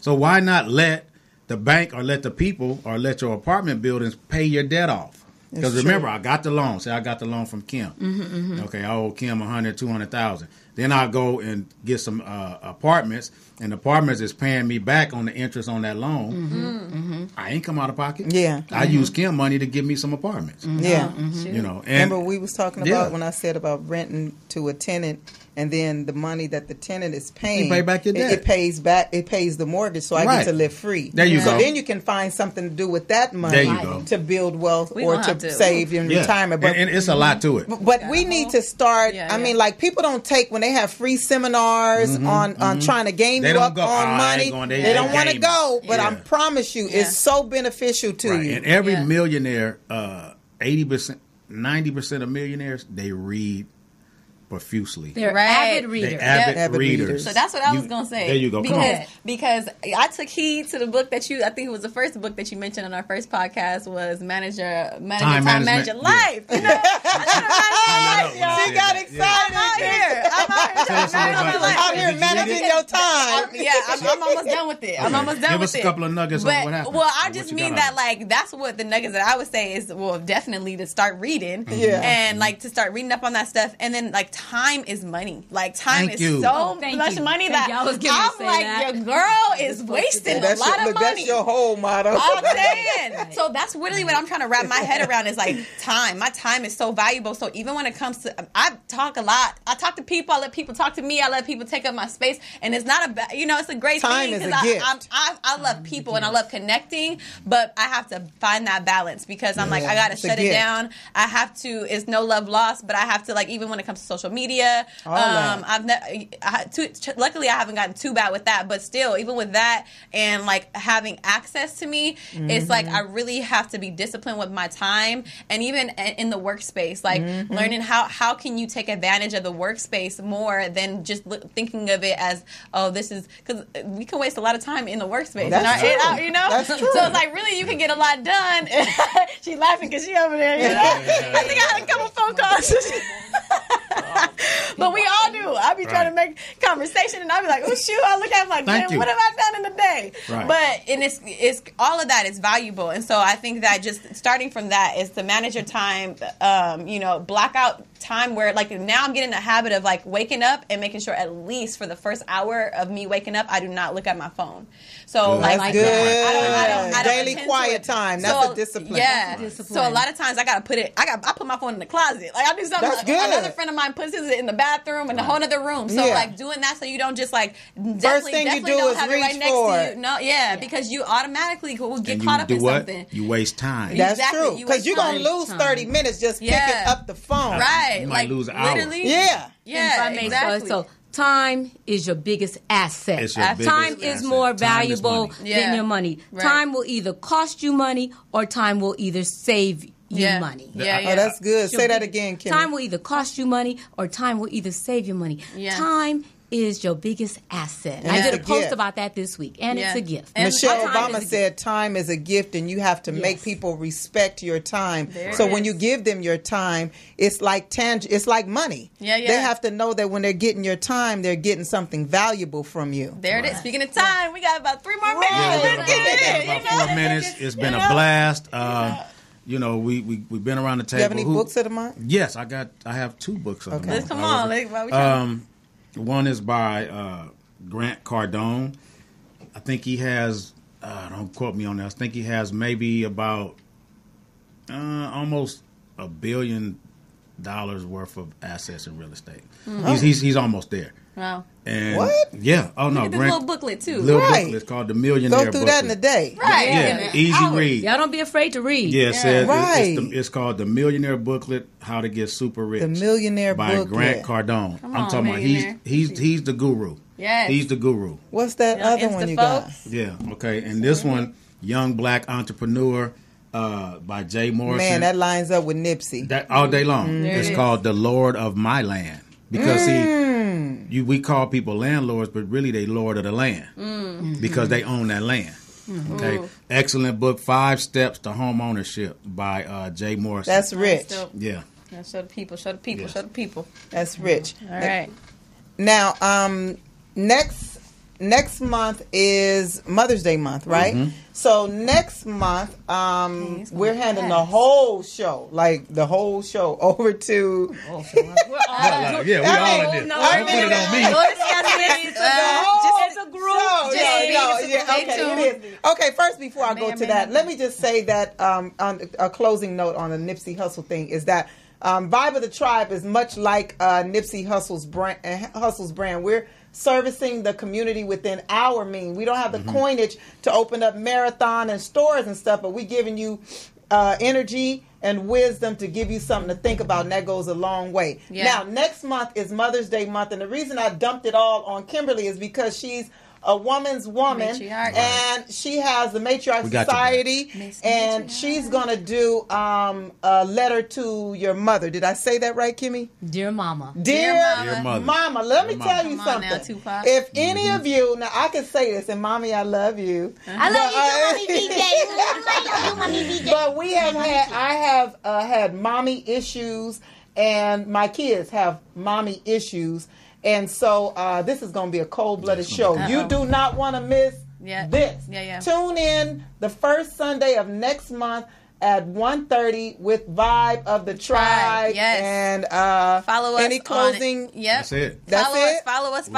[SPEAKER 4] So why not let the bank or let the people or let your apartment buildings pay your debt off? Because remember, I got the loan. Say I got the loan from Kim. Okay, I owe Kim $200,000. Then I'll go and get some apartments, and apartments is paying me back on the interest on that loan. I ain't come out of pocket.
[SPEAKER 3] Yeah.
[SPEAKER 4] I use Kim money to give me some apartments.
[SPEAKER 3] Yeah.
[SPEAKER 4] You know. And
[SPEAKER 3] remember we was talking about when I said about renting to a tenant, and then the money that the tenant is paying,
[SPEAKER 4] you pay back your debt.
[SPEAKER 3] It pays back. It pays the mortgage, so I get to live free.
[SPEAKER 4] There you go.
[SPEAKER 3] So then you can find something to do with that money to build wealth or to save in retirement. But
[SPEAKER 4] and it's a lot to it.
[SPEAKER 3] But we need to start. I mean, like, people don't take when they have free seminars on trying to game you up on money. They don't want to go. But I promise you, it's so beneficial to you.
[SPEAKER 4] And every millionaire, 80%, 90% of millionaires, they read profusely.
[SPEAKER 2] They're avid readers.
[SPEAKER 4] They're avid readers.
[SPEAKER 5] So that's what I was going to say.
[SPEAKER 4] There you go.
[SPEAKER 5] Because I took heed to the book that I think it was the first book that you mentioned on our first podcast was Time Manage Your Life. You know?
[SPEAKER 3] She got excited. I'm out here managing your time.
[SPEAKER 5] I'm almost done with it.
[SPEAKER 4] Give us a couple of nuggets on what happened.
[SPEAKER 5] Well, I just mean that, like, that's what the nuggets that I would say is, well, definitely to start reading. And, like, to start reading up on that stuff. And then, like, time is money. Like, time is so much money that I'm like, your girl is wasting a lot of money.
[SPEAKER 3] That's your whole motto.
[SPEAKER 5] I'm saying. So that's really what I'm trying to wrap my head around is, like, time. My time is so valuable. So even when it comes to, I talk a lot. I talk to people. I let people talk to me. I let people take up my space. And it's not it's a great
[SPEAKER 3] time
[SPEAKER 5] thing.
[SPEAKER 3] Time is a gift.
[SPEAKER 5] I love people and I love connecting, but I have to find that balance because I'm like, I got to shut it down. I have to, it's no love lost, but I have to, like, even when it comes to social social media. Luckily, I haven't gotten too bad with that, but still, even with that and like having access to me, it's like I really have to be disciplined with my time, and even in the workspace, like learning how can you take advantage of the workspace more than just thinking of it as, oh, this is, because we can waste a lot of time in the workspace.
[SPEAKER 3] That's true.
[SPEAKER 5] You know?
[SPEAKER 3] That's true.
[SPEAKER 5] So it's like, really, you can get a lot done. She's laughing because she over there, you know? I think I had a couple phone calls. But we all do. I be trying to make conversation, and I be like, oh, shoot, I look at it like, man, what have I done in the day?
[SPEAKER 4] Right.
[SPEAKER 5] But, and it's all of that is valuable. And so I think that just starting from that is to manage your time, block out time where, like, now I'm getting the habit of, like, waking up and making sure at least for the first hour of me waking up, I do not look at my phone. So,
[SPEAKER 3] that's good.
[SPEAKER 5] I don't
[SPEAKER 3] Daily
[SPEAKER 5] attend
[SPEAKER 3] quiet
[SPEAKER 5] to it.
[SPEAKER 3] time. That's a discipline.
[SPEAKER 5] Yeah. So a lot of times I put my phone in the closet. Like, I do something.
[SPEAKER 3] That's good.
[SPEAKER 5] Another friend of mine puts his in the bathroom in a whole other room. So like doing that so you don't just like
[SPEAKER 3] first thing you do is
[SPEAKER 5] have
[SPEAKER 3] reach
[SPEAKER 5] it right next
[SPEAKER 3] for
[SPEAKER 5] to
[SPEAKER 3] it.
[SPEAKER 5] you. No, because you automatically will get
[SPEAKER 4] And
[SPEAKER 5] caught
[SPEAKER 4] you
[SPEAKER 5] up
[SPEAKER 4] do
[SPEAKER 5] in
[SPEAKER 4] what?
[SPEAKER 5] something.
[SPEAKER 4] You waste time.
[SPEAKER 3] That's
[SPEAKER 5] Exactly.
[SPEAKER 3] true.
[SPEAKER 5] You
[SPEAKER 3] Because
[SPEAKER 5] waste
[SPEAKER 3] you're going to
[SPEAKER 2] time.
[SPEAKER 3] lose 30 minutes just picking up the phone.
[SPEAKER 5] Right.
[SPEAKER 4] You might lose an hour.
[SPEAKER 5] Literally.
[SPEAKER 3] Yeah.
[SPEAKER 5] Yeah, exactly.
[SPEAKER 2] So time is your biggest asset.
[SPEAKER 4] It's your biggest
[SPEAKER 2] Time is
[SPEAKER 4] asset.
[SPEAKER 2] more
[SPEAKER 4] Time is
[SPEAKER 2] valuable
[SPEAKER 4] money.
[SPEAKER 2] than your money.
[SPEAKER 5] Right.
[SPEAKER 2] Time will either cost you money or time will either save you money.
[SPEAKER 5] Yeah,
[SPEAKER 3] Oh, that's good. Say that again, Kim.
[SPEAKER 2] Time will either cost you money or time will either save you money.
[SPEAKER 5] Yeah.
[SPEAKER 2] Time is your biggest asset.
[SPEAKER 3] And
[SPEAKER 2] I
[SPEAKER 3] it's
[SPEAKER 2] did
[SPEAKER 3] a
[SPEAKER 2] a post
[SPEAKER 3] gift.
[SPEAKER 2] about that this week, and it's a gift.
[SPEAKER 5] And
[SPEAKER 3] Michelle
[SPEAKER 2] My time
[SPEAKER 3] Obama
[SPEAKER 2] is a
[SPEAKER 3] said time is a gift and you have to make people respect your time.
[SPEAKER 5] There
[SPEAKER 3] So
[SPEAKER 5] it
[SPEAKER 3] when
[SPEAKER 5] is.
[SPEAKER 3] you give them your time, it's like it's like money.
[SPEAKER 5] Yeah.
[SPEAKER 3] They have to know that when they're getting your time, they're getting something valuable from you.
[SPEAKER 5] There it is. Speaking of time, we got about 3 more minutes.
[SPEAKER 3] Right.
[SPEAKER 4] Yeah,
[SPEAKER 5] Let's get it.
[SPEAKER 4] about 4 minutes. It's been a blast. We've been around the table.
[SPEAKER 3] Do you have any books of the month?
[SPEAKER 4] Yes, I have 2 books of the
[SPEAKER 3] Okay.
[SPEAKER 4] month.
[SPEAKER 5] Come on. Like, why we trying
[SPEAKER 4] One is by Grant Cardone. I think he has, don't quote me on that, I think he has maybe about almost $1 billion worth of assets in real estate. He's almost there.
[SPEAKER 5] Wow.
[SPEAKER 4] And
[SPEAKER 3] What?
[SPEAKER 4] Yeah. Oh, no.
[SPEAKER 5] Look at this little booklet, too.
[SPEAKER 4] Little
[SPEAKER 3] Right.
[SPEAKER 4] booklet. It's called The Millionaire
[SPEAKER 3] Go through
[SPEAKER 4] Booklet.
[SPEAKER 3] that in a day.
[SPEAKER 5] Right.
[SPEAKER 4] Yeah, easy read.
[SPEAKER 2] Y'all don't be afraid to read.
[SPEAKER 4] Yeah, it says
[SPEAKER 3] Right.
[SPEAKER 4] it's called The Millionaire Booklet, How to Get Super Rich.
[SPEAKER 3] The Millionaire
[SPEAKER 4] by
[SPEAKER 3] Booklet.
[SPEAKER 4] Grant Cardone.
[SPEAKER 5] Come
[SPEAKER 4] I'm
[SPEAKER 5] on,
[SPEAKER 4] talking about
[SPEAKER 5] millionaire.
[SPEAKER 4] he's the guru.
[SPEAKER 5] Yes.
[SPEAKER 4] He's the guru.
[SPEAKER 3] What's that other one you got?
[SPEAKER 5] Folks.
[SPEAKER 4] Yeah, okay. And this one, Young Black Entrepreneur by Jay Morrison.
[SPEAKER 3] Man, that lines up with Nipsey.
[SPEAKER 4] That all day long.
[SPEAKER 5] There
[SPEAKER 4] It's
[SPEAKER 5] it is.
[SPEAKER 4] called The Lord of My Land. Because we call people landlords, but really they lord of the land because they own that land. Okay, excellent book, 5 Steps to Home Ownership by Jay Morrison.
[SPEAKER 3] That's rich.
[SPEAKER 4] Yeah.
[SPEAKER 5] Now show the people. Show the people.
[SPEAKER 4] Yes.
[SPEAKER 5] Show the people.
[SPEAKER 3] That's rich.
[SPEAKER 5] All right.
[SPEAKER 3] Now, next month is Mother's Day month, right?
[SPEAKER 4] Mm-hmm.
[SPEAKER 3] So next month, we're handing the whole show, like the whole show, over to.
[SPEAKER 4] We all in this. Don't put it on me.
[SPEAKER 3] It's a group. It is. Okay, first before I go to that, let me just say that on a closing note on the Nipsey Hussle thing is that Vibe of the Tribe is much like Nipsey Hussle's brand. We're servicing the community within our means. We don't have the coinage to open up marathon and stores and stuff, but we're giving you energy and wisdom to give you something to think about, and that goes a long way.
[SPEAKER 5] Yeah.
[SPEAKER 3] Now, next month is Mother's Day month, and the reason I dumped it all on Kimberly is because she's a woman's woman,
[SPEAKER 5] Matriarch.
[SPEAKER 3] and she has the Matriarch
[SPEAKER 4] We got your
[SPEAKER 3] Society, and
[SPEAKER 5] Matriarch.
[SPEAKER 3] she's going to do a letter to your mother. Did I say that right, Kimmy?
[SPEAKER 2] Dear Mama.
[SPEAKER 3] Dear
[SPEAKER 4] Mother.
[SPEAKER 3] Mama, let me
[SPEAKER 4] Dear
[SPEAKER 3] tell
[SPEAKER 4] Mama.
[SPEAKER 3] you
[SPEAKER 5] Come on
[SPEAKER 3] something.
[SPEAKER 5] now, Tupac.
[SPEAKER 3] If any of you, now I can say this, and Mommy, I love you.
[SPEAKER 2] I love you, Mommy BJ. I love you, Mommy BJ.
[SPEAKER 3] But I have had mommy issues, and my kids have mommy issues. And so this is going to be a cold-blooded show. You do not want to miss this.
[SPEAKER 5] Yeah.
[SPEAKER 3] Tune in the first Sunday of next month at 1:30 with Vibe of the Tribe.
[SPEAKER 5] Yes.
[SPEAKER 3] And
[SPEAKER 5] Follow us.
[SPEAKER 3] any closing?
[SPEAKER 5] Yep.
[SPEAKER 4] That's it.
[SPEAKER 3] That's
[SPEAKER 5] follow
[SPEAKER 3] it?
[SPEAKER 5] us.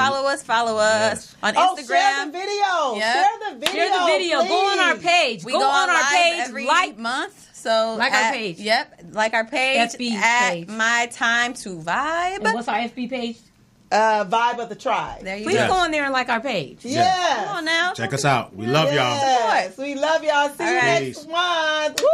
[SPEAKER 5] Follow us on
[SPEAKER 3] Oh,
[SPEAKER 5] Instagram.
[SPEAKER 3] share the video.
[SPEAKER 5] Yep.
[SPEAKER 3] Share the video.
[SPEAKER 2] Share the video. Go on our
[SPEAKER 3] please.
[SPEAKER 2] page.
[SPEAKER 5] We
[SPEAKER 2] Go on our
[SPEAKER 5] live
[SPEAKER 2] page.
[SPEAKER 5] every
[SPEAKER 2] Like.
[SPEAKER 5] month. So
[SPEAKER 2] Like our page.
[SPEAKER 5] Yep, like our page
[SPEAKER 2] FB
[SPEAKER 5] at
[SPEAKER 2] page.
[SPEAKER 5] My Time to Vibe.
[SPEAKER 2] And what's our FB page?
[SPEAKER 3] Vibe of the Tribe.
[SPEAKER 5] There you
[SPEAKER 2] Please
[SPEAKER 5] go.
[SPEAKER 2] go on there and like our page.
[SPEAKER 3] Yes.
[SPEAKER 5] Come on now.
[SPEAKER 4] Check us out. We love y'all.
[SPEAKER 3] Yes. We love y'all. See
[SPEAKER 5] All
[SPEAKER 3] you
[SPEAKER 5] right.
[SPEAKER 3] next month. Woo!